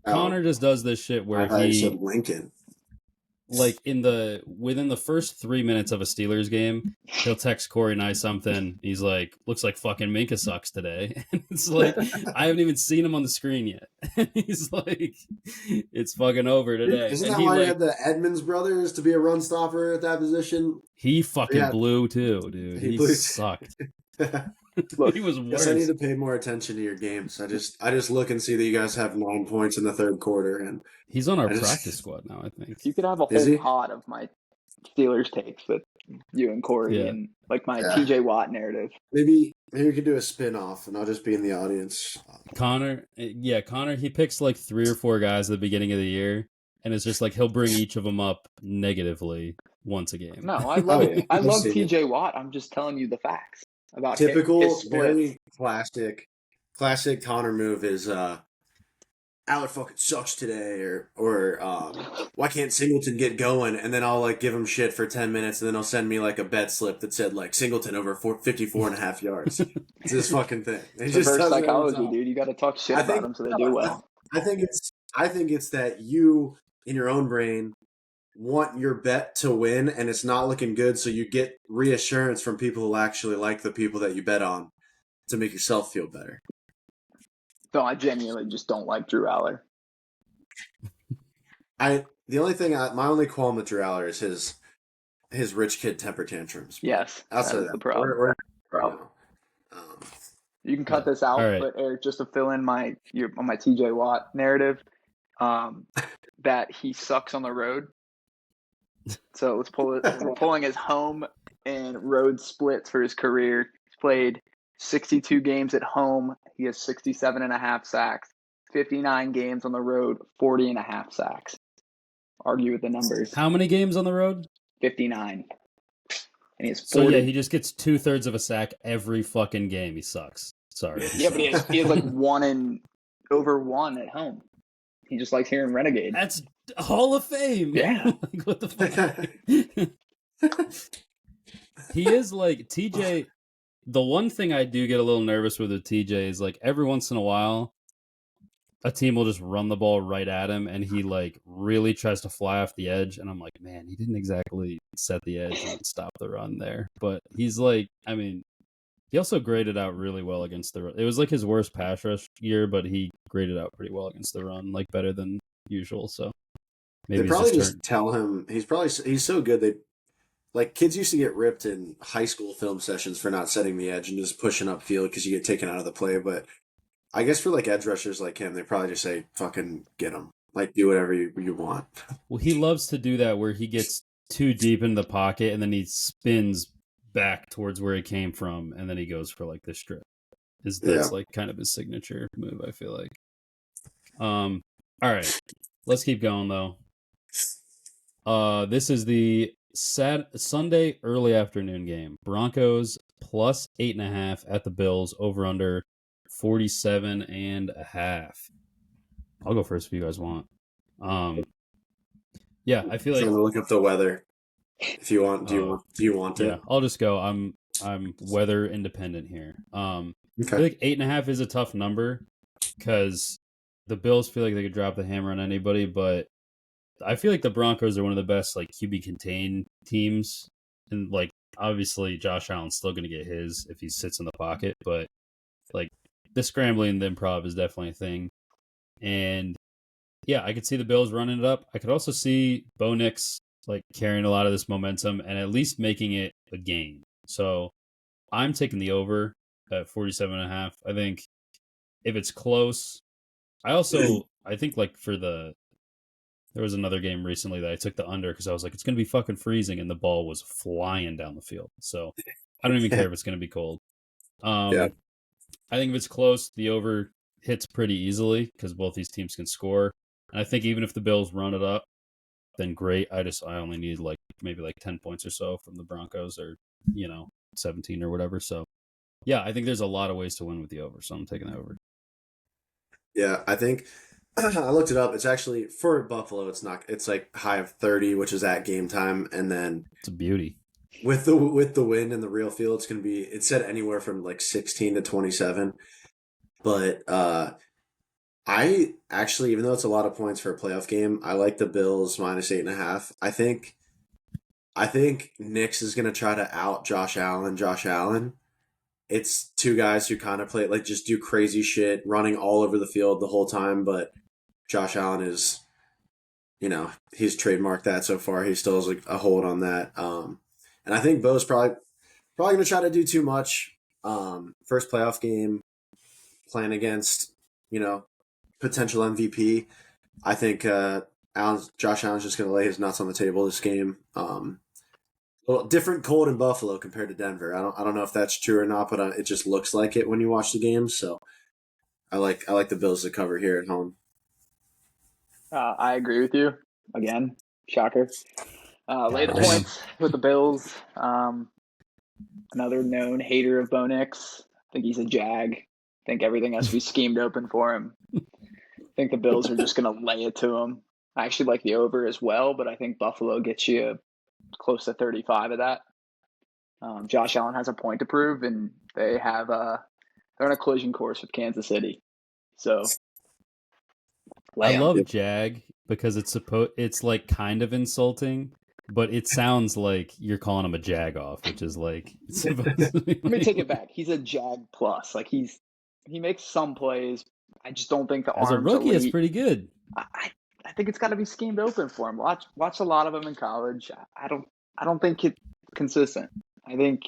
Connor just does this shit where I said Lincoln. Like within the first 3 minutes of a Steelers game, he'll text Corey Nye something. He's like, "Looks like fucking Minka sucks today." And it's like, I haven't even seen him on the screen yet. And he's like, "It's fucking over today." Isn't and that why you had the Edmonds brothers to be a run stopper at that position? He fucking blew too, dude. He sucked. Look, he was worse. I need to pay more attention to your games. I just look and see that you guys have 9 points in the third quarter, and he's on our practice squad now. I think you could have a whole pod of my Steelers takes with you and Corey and like my TJ Watt narrative. Maybe we could do a spin-off, and I'll just be in the audience. Connor, he picks like 3 or 4 guys at the beginning of the year, and it's just like he'll bring each of them up negatively once a game. No, I love TJ Watt. I'm just telling you the facts about typical, his very classic Connor move is Allard fucking sucks today, or why can't Singleton get going? And then I'll like give him shit for 10 minutes, and then he'll send me like a bet slip that said like Singleton over 54 and a half yards. It's this fucking thing. It's reverse psychology, dude. You got to talk shit about them so they do well. I think it's that you in your own brain want your bet to win, and it's not looking good, so you get reassurance from people who actually like the people that you bet on to make yourself feel better. No, I genuinely just don't like Drew Aller. My only qualm with Drew Aller is his rich kid temper tantrums. Yes, that's the problem. We're problem. You can cut this out, but Eric, just to fill in my TJ Watt narrative, that he sucks on the road. So let's pull it. We're pulling his home and road splits for his career. He's played 62 games at home. He has 67.5 sacks. 59 games on the road, 40.5 sacks. Argue with the numbers. How many games on the road? 59. And he's 40. So yeah, he just gets 2/3 of a sack every fucking game. He sucks. Sorry. Yeah, but he has like over 1 at home. He just likes hearing Renegade. That's Hall of Fame. Yeah. Like, what the fuck? He is like TJ. The one thing I do get a little nervous with TJ is like every once in a while, a team will just run the ball right at him, and he like really tries to fly off the edge, and I'm like, man, he didn't exactly set the edge and stop the run there. But he's like, I mean, he also graded out really well against the run. It was like his worst pass rush year, but he graded out pretty well against the run, like better than usual. So maybe they probably just tell him he's so good. Like kids used to get ripped in high school film sessions for not setting the edge and just pushing upfield because you get taken out of the play. But I guess for like edge rushers like him, they probably just say, fucking get him. Like do whatever you want. Well, he loves to do that where he gets too deep in the pocket and then he spins back towards where he came from and then he goes for like the strip. That's like kind of his signature move, I feel like. All right. Let's keep going though. This is the Sunday early afternoon game. Broncos plus 8.5 at the Bills, over under 47.5. I'll go first if you guys want. Yeah, I feel like trying to look up the weather. If you want, do you want to? Yeah, I'll just go. I'm weather independent here. Okay. I feel like 8.5 is a tough number because the Bills feel like they could drop the hammer on anybody, but I feel like the Broncos are one of the best like QB contained teams, and like obviously Josh Allen's still going to get his if he sits in the pocket, but like the scrambling and the improv is definitely a thing. And yeah, I could see the Bills running it up. I could also see Bo Nix like carrying a lot of this momentum and at least making it a game. So I'm taking the over at 47.5. I think if it's close, I think like there was another game recently that I took the under because I was like, it's going to be fucking freezing, and the ball was flying down the field. So I don't even care if it's going to be cold. I think if it's close, the over hits pretty easily because both these teams can score. And I think even if the Bills run it up, then great. I only need like maybe like 10 points or so from the Broncos, or 17 or whatever. So yeah, I think there's a lot of ways to win with the over. So I'm taking the over. Yeah, I think I looked it up. It's actually for Buffalo. It's not. It's like high of 30, which is at game time, and then It's a beauty. with the wind and the real field, it's going to be. It said anywhere from like 16 to 27. But I actually, even though it's a lot of points for a playoff game, I like the Bills minus 8.5. I think Nix is going to try to out Josh Allen. Josh Allen. It's two guys who kind of play like just do crazy shit, running all over the field the whole time. But Josh Allen is, he's trademarked that so far. He still has like a hold on that. And I think Bo's probably going to try to do too much. First playoff game, playing against, potential MVP. I think Josh Allen's just going to lay his nuts on the table this game. Well, different cold in Buffalo compared to Denver. I don't know if that's true or not, but it just looks like it when you watch the games. So I like the Bills to cover here at home. I agree with you. Again, shocker. Lay the points with the Bills. Another known hater of Bo Nix. I think he's a jag. I think everything has to be schemed open for him. I think the Bills are just going to lay it to him. I actually like the over as well, but I think Buffalo gets you close to 35 of that. Josh Allen has a point to prove, and they're on a collision course with Kansas City. So I love jag because it's like kind of insulting, but it sounds like you're calling him a jag off, which is like Let me take it back. He's a jag plus. Like he makes some plays. I just don't think the as arms a rookie elite. is pretty good. I think it's got to be schemed open for him. Watch a lot of him in college. I don't think it's consistent. I think,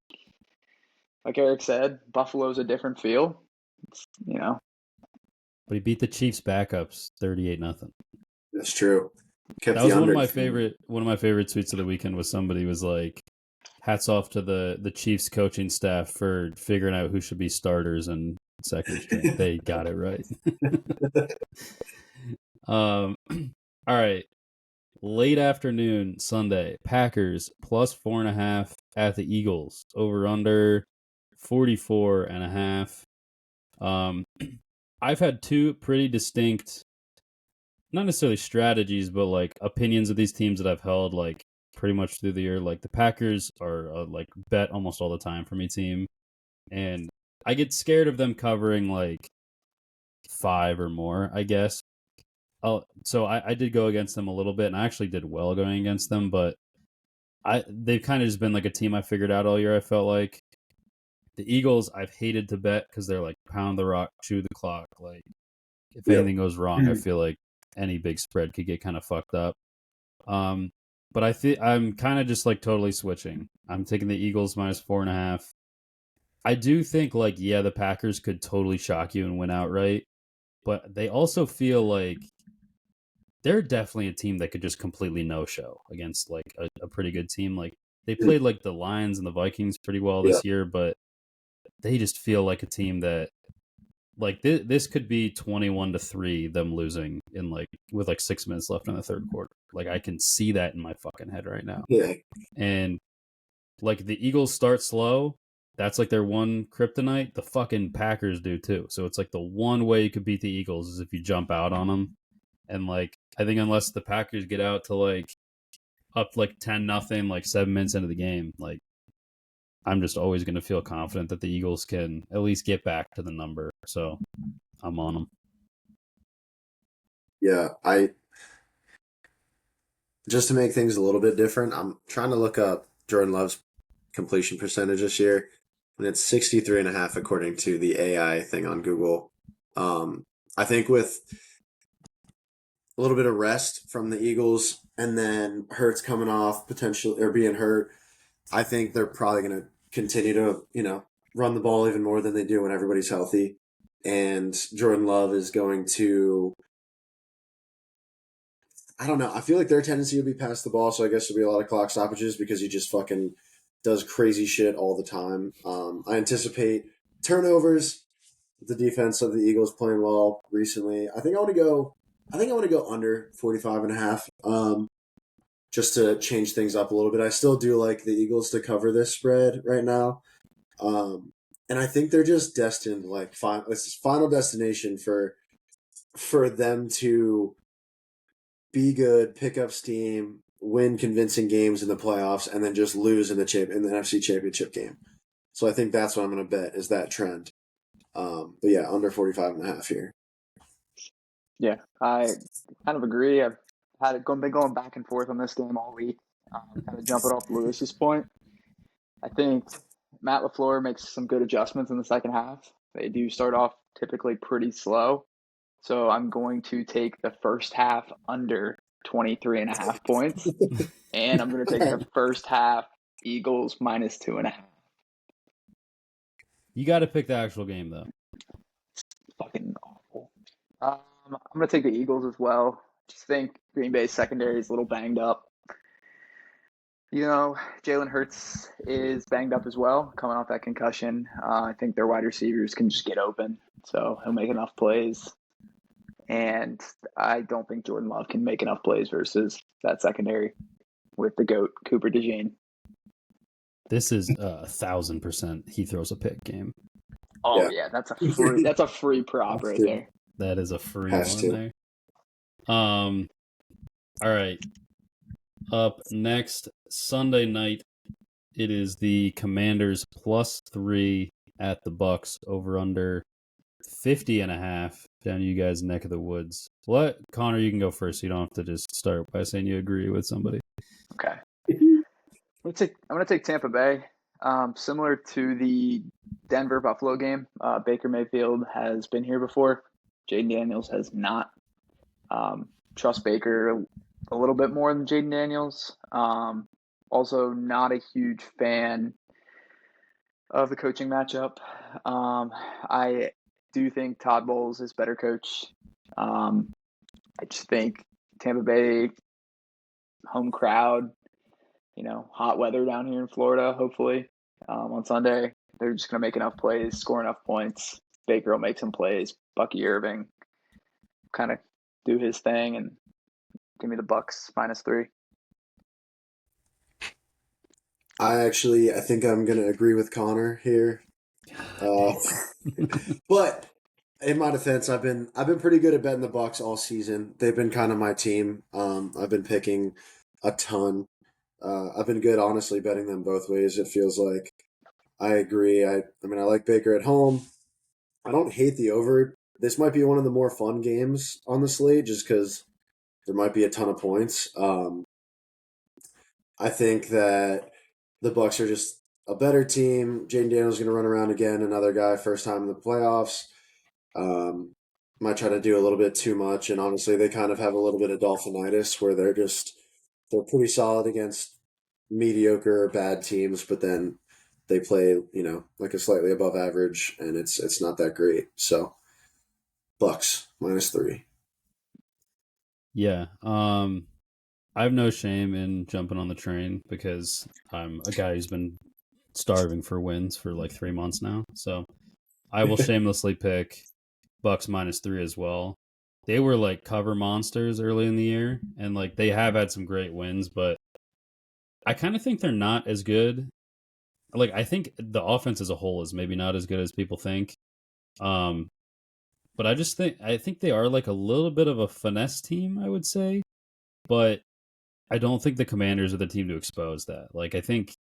like Eric said, Buffalo's a different feel. But he beat the Chiefs backups 38-0. That's true. That was one of my favorite tweets of the weekend. Was somebody was like, "Hats off to the Chiefs coaching staff for figuring out who should be starters and second string. They got it right." All right. Late afternoon Sunday, Packers plus 4.5 at the Eagles. Over under 44.5. I've had two pretty distinct, not necessarily strategies, but like opinions of these teams that I've held like pretty much through the year. Like the Packers are like bet almost all the time for me team, and I get scared of them covering like 5 or more, I guess. So I did go against them a little bit, and I actually did well going against them, but they've kind of just been like a team I figured out all year, I felt like. The Eagles, I've hated to bet because they're like pound the rock, chew the clock. Like if anything goes wrong, I feel like any big spread could get kind of fucked up. But I'm kind of just like totally switching. I'm taking the Eagles minus 4.5. I do think like, yeah, the Packers could totally shock you and win outright, but they also feel like they're definitely a team that could just completely no-show against like a pretty good team. Like they played like the Lions and the Vikings pretty well this year, but they just feel like a team that like this could be 21-3 them losing in like with like 6 minutes left in the third quarter. Like I can see that in my fucking head right now. Yeah. And like the Eagles start slow. That's like their one kryptonite. The fucking Packers do too. So it's like the one way you could beat the Eagles is if you jump out on them. And like I think unless the Packers get out to like up like 10-0, like 7 minutes into the game, like I'm just always going to feel confident that the Eagles can at least get back to the number. So I'm on them. Yeah, just to make things a little bit different, I'm trying to look up Jordan Love's completion percentage this year, and it's 63.5 according to the AI thing on Google. I think with a little bit of rest from the Eagles and then Hurts coming off potentially or being hurt, I think they're probably going to continue to, run the ball even more than they do when everybody's healthy. And Jordan Love is going to, I don't know. I feel like their tendency would be pass the ball, so I guess there'll be a lot of clock stoppages because he just fucking does crazy shit all the time. I anticipate turnovers, the defense of the Eagles playing well recently. I think I want to go under 45.5. Just to change things up a little bit. I still do like the Eagles to cover this spread right now. And I think they're just destined, like, this is final destination for them to be good, pick up steam, win convincing games in the playoffs, and then just lose in the NFC Championship game. So I think that's what I'm going to bet is that trend. But yeah, under 45.5 here. Yeah, I kind of agree. I've been going back and forth on this game all week. Kind of jumping off Lewis's point. I think Matt LaFleur makes some good adjustments in the second half. They do start off typically pretty slow. So I'm going to take the first half under 23.5 points. And I'm going to take the first half Eagles minus 2.5. You got to pick the actual game, though. Fucking awful. I'm going to take the Eagles as well. Just think Green Bay's secondary is a little banged up. Jalen Hurts is banged up as well, coming off that concussion. I think their wide receivers can just get open, so he'll make enough plays. And I don't think Jordan Love can make enough plays versus that secondary with the GOAT, Cooper DeJean. This is 1,000% he throws a pick game. Oh, yeah, that's a free prop right there. That is a free one there. All right. Up next, Sunday night, it is the Commanders +3 at the Bucks over under 50.5 down you guys' neck of the woods. Connor, you can go first. You don't have to just start by saying you agree with somebody. Okay. I'm gonna take Tampa Bay. Similar to the Denver Buffalo game, Baker Mayfield has been here before. Jaden Daniels has not. Trust Baker a little bit more than Jaden Daniels. Also, not a huge fan of the coaching matchup. I do think Todd Bowles is better coach. I just think Tampa Bay home crowd, hot weather down here in Florida, hopefully, on Sunday. They're just going to make enough plays, score enough points. Baker will make some plays. Bucky Irving kind of do his thing and give me the Bucks -3. I think I'm going to agree with Connor here. But in my defense, I've been pretty good at betting the Bucks all season. They've been kind of my team. I've been picking a ton. I've been good, honestly, betting them both ways. It feels like I agree. I like Baker at home. I don't hate the over. This might be one of the more fun games on the slate, just because there might be a ton of points. I think that the Bucks are just a better team. Jaden Daniels going to run around again, another guy, first time in the playoffs. Might try to do a little bit too much, and honestly, they kind of have a little bit of Dolphinitis where they're pretty solid against mediocre or bad teams, but then they play, like a slightly above average, and it's not that great. So, Bucks -3. Yeah. I have no shame in jumping on the train because I'm a guy who's been starving for wins for like 3 months now. So I will shamelessly pick Bucks -3 as well. They were like cover monsters early in the year, and like they have had some great wins, but I kind of think they're not as good. Like I think the offense as a whole is maybe not as good as people think. But I think they are like a little bit of a finesse team, I would say. But I don't think the Commanders are the team to expose that. Like I think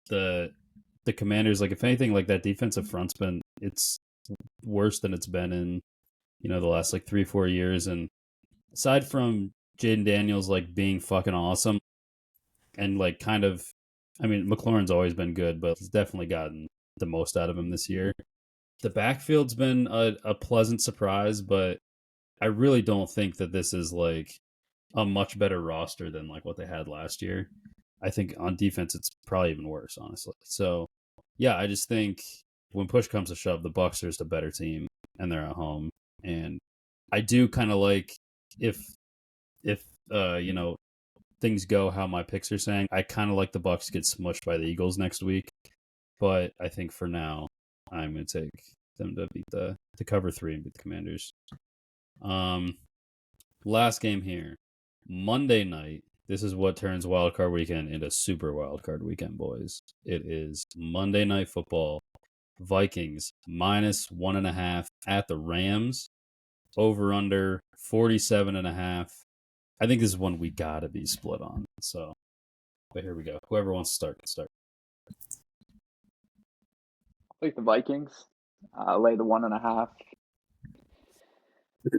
the Commanders, like if anything, like that defensive front's been it's worse than it's been in the last like 3-4 years. And aside from Jaden Daniels like being fucking awesome and like kind of, McLaurin's always been good, but he's definitely gotten the most out of him this year. The backfield's been a pleasant surprise, but I really don't think that this is like a much better roster than like what they had last year. I think on defense it's probably even worse, honestly. So yeah, I just think when push comes to shove, the Bucks are just a better team and they're at home. And I do kind of like if things go how my picks are saying, I kind of like the Bucks get smushed by the Eagles next week. But I think for now, I'm going to take them to cover 3 and beat the Commanders. Last game here, Monday night. This is what turns Wildcard Weekend into Super Wildcard Weekend, boys. It is Monday Night Football. Vikings -1.5 at the Rams. Over under 47.5. I think this is one we gotta be split on. So, but here we go. Whoever wants to start can start. I like the Vikings. Lay the 1.5.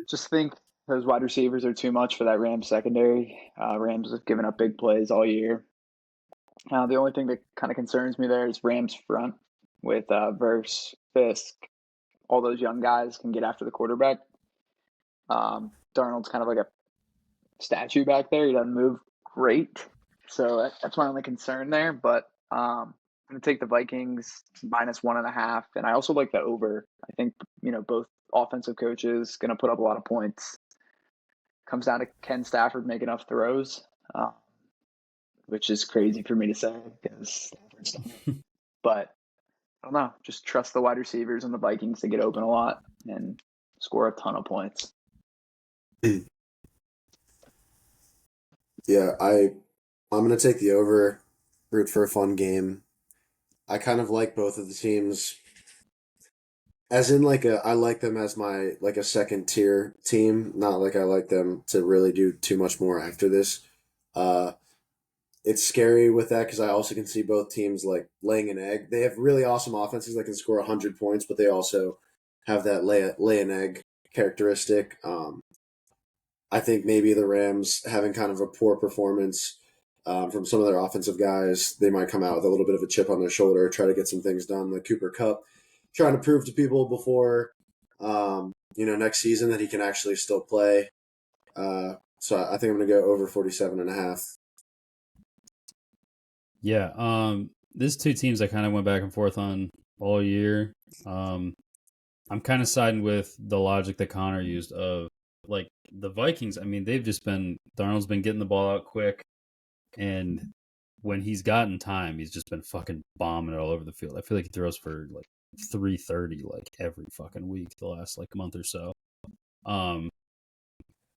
Just think those wide receivers are too much for that Rams secondary. Rams have given up big plays all year. The only thing that kind of concerns me there is Rams front with Verse, Fisk. All those young guys can get after the quarterback. Darnold's kind of like a statue back there. He doesn't move great. So that's my only concern there. But I'm going to take the Vikings -1.5. And I also like the over. I think, both offensive coaches going to put up a lot of points. Comes down to Ken Stafford make enough throws, which is crazy for me to say because Stafford's done. But I don't know. Just trust the wide receivers and the Vikings to get open a lot and score a ton of points. Yeah, I'm going to take the over, root for a fun game. I kind of like both of the teams. As in, I like them as my, a second tier team. Not like I like them to really do too much more after this. It's scary with that because I also can see both teams, laying an egg. They have really awesome offenses that can score 100 points, but they also have that lay an egg characteristic. I think maybe the Rams having kind of a poor performance from some of their offensive guys, they might come out with a little bit of a chip on their shoulder, try to get some things done. The Cooper Kupp trying to prove to people before, next season that he can actually still play. So I think I'm going to go over 47.5. Yeah, these two teams I kind of went back and forth on all year. I'm kind of siding with the logic that Connor used of, the Vikings. I mean, Darnold's been getting the ball out quick, and when he's gotten time, he's just been fucking bombing it all over the field. I feel like he throws for 330 every fucking week the last month or so. And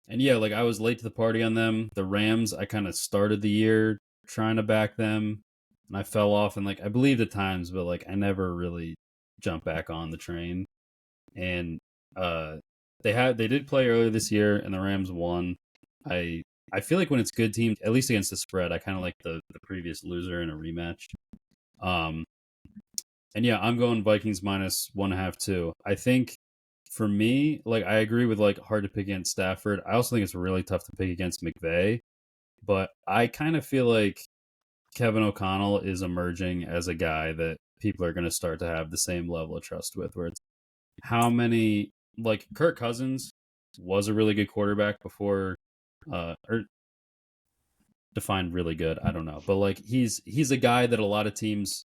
yeah, I was late to the party on them. The Rams, I kind of started the year trying to back them, and I fell off, and I believed at times, but I never really jumped back on the train. And they did play earlier this year, and the Rams won. I feel like when it's good teams, at least against the spread, I kind of like the previous loser in a rematch. And yeah, I'm going Vikings -1.5 too. I think for me, I agree with hard to pick against Stafford. I also think it's really tough to pick against McVay, but I kind of feel like Kevin O'Connell is emerging as a guy that people are going to start to have the same level of trust with, where it's how many, Kirk Cousins was a really good quarterback before, or defined really good, I don't know, but he's a guy that a lot of teams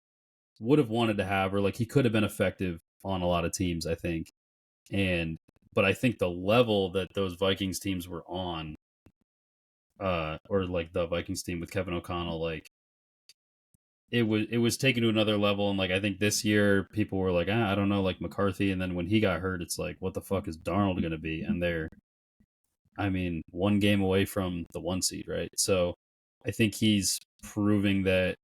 would have wanted to have, or he could have been effective on a lot of teams, I think. But I think the level that those Vikings teams were on, or the Vikings team with Kevin O'Connell, it was taken to another level. And I think this year people were I don't know, McCarthy. And then when he got hurt, it's what the fuck is Darnold going to be? And they're, one game away from the 1 seed, right? So I think he's proving that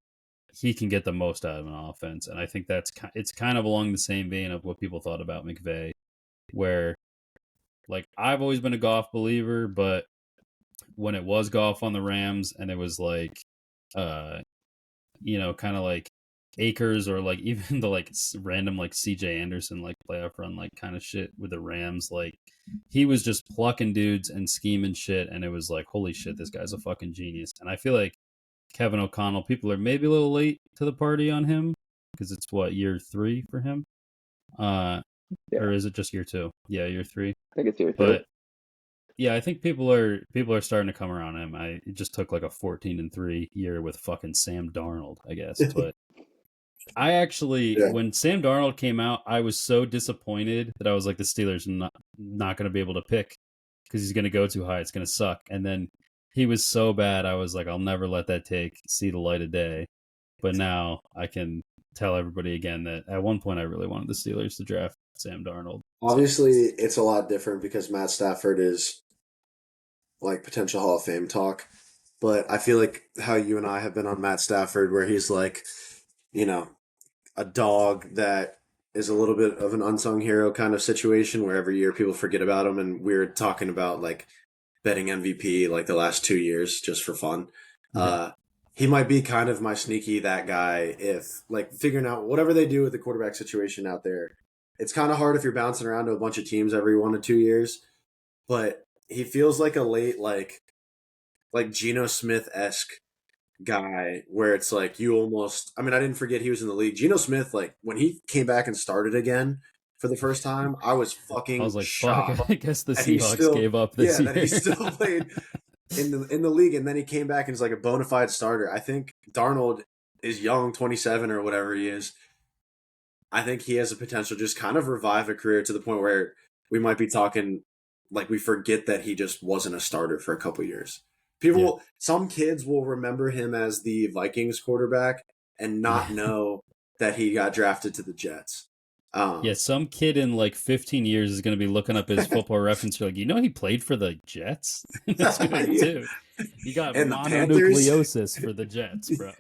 he can get the most out of an offense. And I think it's kind of along the same vein of what people thought about McVay, where I've always been a Goff believer, but when it was Goff on the Rams and it was kind of Akers, or even the random CJ Anderson playoff run kind of shit with the Rams, he was just plucking dudes and scheming shit, and it was holy shit, this guy's a fucking genius. And I feel like Kevin O'Connell, people are maybe a little late to the party on him because it's year 3 for him, Yeah. or is it just year 2? Yeah, year 3. I think it's year 3. But yeah, I think people are starting to come around him. It just took a 14-3 year with fucking Sam Darnold, I guess. But I actually, when Sam Darnold came out, I was so disappointed that I was the Steelers not going to be able to pick because he's going to go too high. It's going to suck. And then he was so bad, I was I'll never let that see the light of day. But now I can tell everybody again that at one point I really wanted the Steelers to draft Sam Darnold. Obviously, it's a lot different because Matt Stafford is like potential Hall of Fame talk. But I feel like how you and I have been on Matt Stafford, where he's like, you know, a dog that is a little bit of an unsung hero kind of situation where every year people forget about him. And we're talking about like betting MVP like the last 2 years just for fun. He might be kind of my sneaky that guy if like figuring out whatever they do with the quarterback situation out there. It's kind of hard if you're bouncing around to a bunch of teams every 1 to 2 years, but he feels like a late like Geno Smith-esque guy where it's like you almost I didn't forget he was in the league. Geno Smith, like when he came back and started again for the first time, I was fucking like, shocked. fuck, I guess the Seahawks gave up this year. That he still played in the league, and then he came back and is like a bona fide starter. I think Darnold is young, 27 or whatever he is. I think he has a potential to just kind of revive a career to the point where we might be talking like we forget that he just wasn't a starter for a couple years. Some kids will remember him as the Vikings quarterback and not know that he got drafted to the Jets. Some kid in like 15 years is going to be looking up his football reference. You're like, he played for the Jets? That's great, too. He got mononucleosis for the Jets, bro.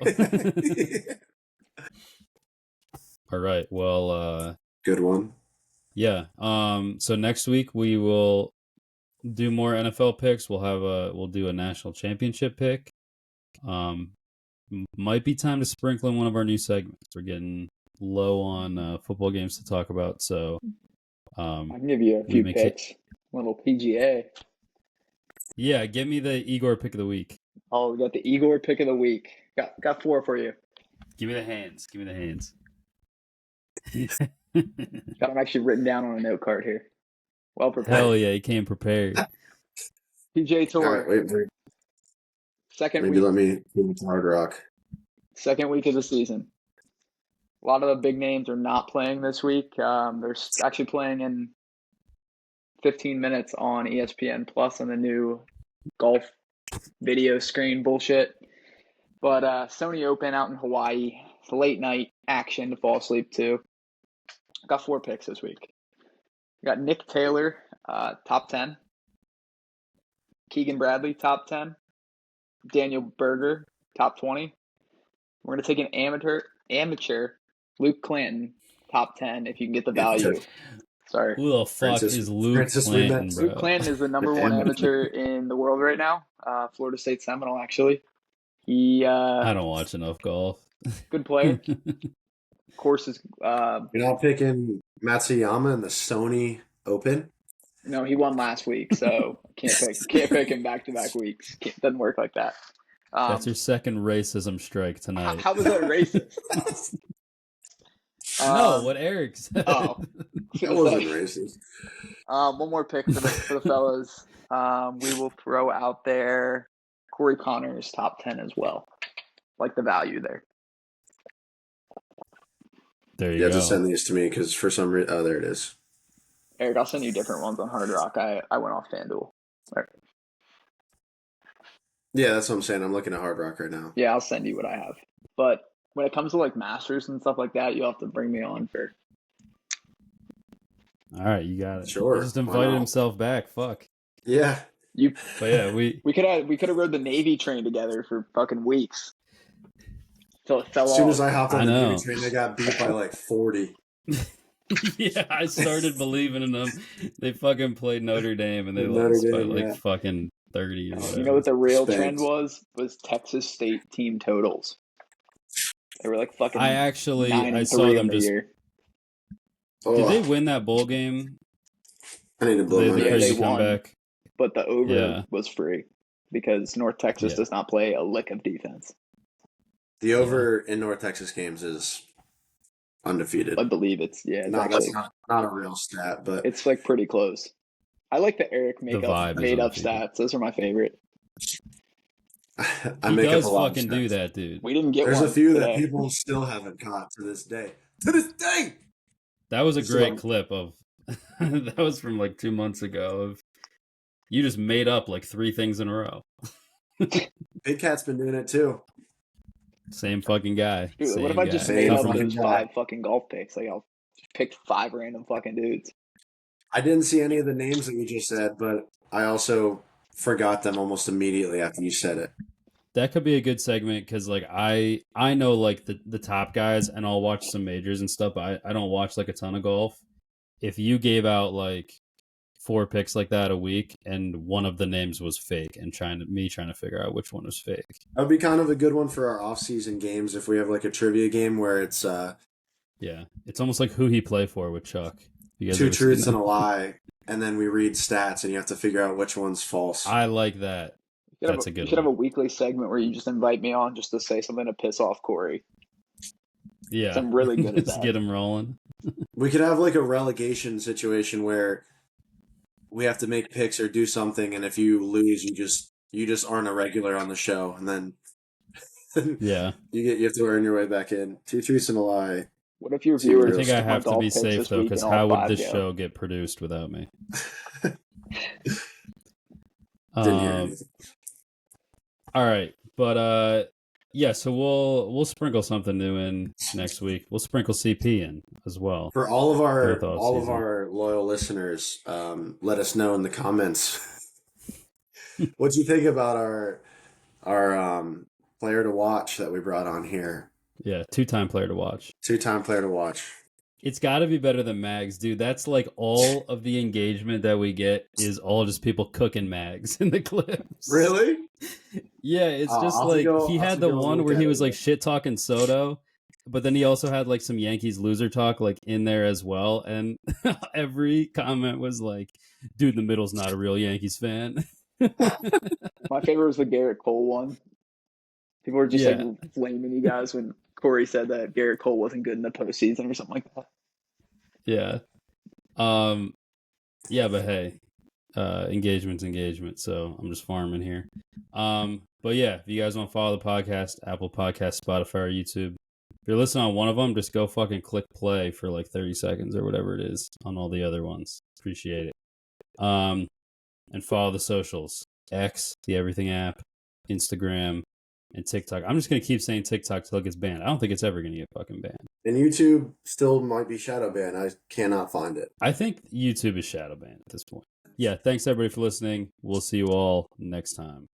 All right, well... good one. Yeah, so next week we will do more NFL picks. We'll do a national championship pick. Might be time to sprinkle in one of our new segments. We're getting low on football games to talk about, so I can give you a few picks. Little PGA. Yeah, give me the Igor pick of the week. Oh, we got the Igor pick of the week. Got 4 for you. Give me the hands. Got them actually written down on a note card here. Well prepared. Hell yeah, he came prepared. PGA Tour. All right, wait. Second week. Let me move to Hard Rock. Second week of the season. A lot of the big names are not playing this week. They're actually playing in 15 minutes on ESPN Plus and the new golf video screen bullshit. But Sony Open out in Hawaii. It's late night action to fall asleep to. Got 4 picks this week. Got Nick Taylor, top 10. Keegan Bradley, top 10. Daniel Berger, top 20. We're going to take an amateur, Luke Clanton, top 10, if you can get the value. Sorry. Who the fuck is Luke Clanton, bro? Luke Clanton is the number 1 amateur in the world right now. Florida State Seminole, actually. I don't watch enough golf. Good player. Course is... You're not picking Matsuyama in the Sony Open? No, he won last week, so can't pick him back-to-back weeks. Doesn't work like that. That's your second racism strike tonight. How was that racist? No, what Eric said. Oh, that wasn't racist. One more pick for the fellas. We will throw out there Corey Connors, top 10 as well. Like the value there. There you go. You have to send these to me because for some reason... Oh, there it is. Eric, I'll send you different ones on Hard Rock. I went off FanDuel. Right. Yeah, that's what I'm saying. I'm looking at Hard Rock right now. Yeah, I'll send you what I have. But when it comes to like Masters and stuff like that, you'll have to bring me on for... All right, you got it. Sure. He just invited himself back. Fuck. Yeah. But yeah, we could have rode the Navy train together for fucking weeks. Till it fell off. As soon as I hopped on the Navy train, I got beat by like 40. Yeah, I started believing in them. They fucking played Notre Dame and they lost by like fucking 30 or whatever. You know what the real trend was Texas State team totals. They were like fucking I saw them just... Oh. Did they win that bowl game? I need to blow my they won, comeback. But the over was free because North Texas does not play a lick of defense. The over in North Texas games is undefeated. I believe it's that's not a real stat, but it's like pretty close. I like the Eric made up stats. Those are my favorite. He does fucking do that, dude. We didn't get There's one a few today. that people still haven't caught to this day. To this day! That was a great clip of... that was from like 2 months ago. Of you just made up like 3 things in a row. Big Cat's been doing it too. Same fucking guy. Dude, what if I just made up just 5 fucking golf picks? Like, I'll Just picked 5 random fucking dudes. I didn't see any of the names that you just said, but I also forgot them almost immediately after you said it. That could be a good segment because like I know like the top guys and I'll watch some majors and stuff, but I don't watch like a ton of golf. If you gave out like 4 picks like that a week and one of the names was fake and trying to figure out which one was fake. That would be kind of a good one for our off-season games if we have like a trivia game where it's Yeah, it's almost like who he play for with Chuck. You guys 2 ever seen truths and that? a lie, and then we read stats and you have to figure out which one's false. I like that. That's a You good should have a one. weekly segment where you just invite me on just to say something to piss off Corey. Yeah, I'm really good at just that. get him rolling. We could have like a relegation situation where we have to make picks or do something, and if you lose, you just aren't a regular on the show, and then Yeah, you have to earn your way back in. 2 truths and a lie. What if your Two I viewers think reels. I took my have to golf be picks safe this though, week because and all how would 5 this go? show get produced without me? Didn't hear anything. All right, but yeah, so we'll sprinkle something new in next week. We'll sprinkle CP in as well. For all of Both off all of season. our loyal listeners, let us know in the comments what you think about our player to watch that we brought on here. Yeah, 2-time player to watch. 2-time player to watch. It's got to be better than Mags, dude. That's like all of the engagement that we get is all just people cooking Mags in the clips. Really? Yeah, it's just I'll like go- he I'll had go the and one look where at he it was like again. shit talking Soto, but then he also had like some Yankees loser talk like in there as well. And every comment was like, dude, the middle's not a real Yankees fan. My favorite was the Garrett Cole one. People were just like Yeah. flaming you guys when Corey said that Garrett Cole wasn't good in the postseason or something like that. Yeah. Yeah, but hey, engagement's engagement, so I'm just farming here. But yeah, if you guys want to follow the podcast, Apple Podcast, Spotify, or YouTube. If you're listening on one of them, just go fucking click play for like 30 seconds or whatever it is on all the other ones. Appreciate it. And follow the socials. X, the Everything app, Instagram, and TikTok. I'm just gonna keep saying TikTok till it gets banned. I don't think it's ever gonna get fucking banned. And YouTube still might be shadow banned. I cannot find it. I think YouTube is shadow banned at this point. Yeah, thanks everybody for listening. We'll see you all next time.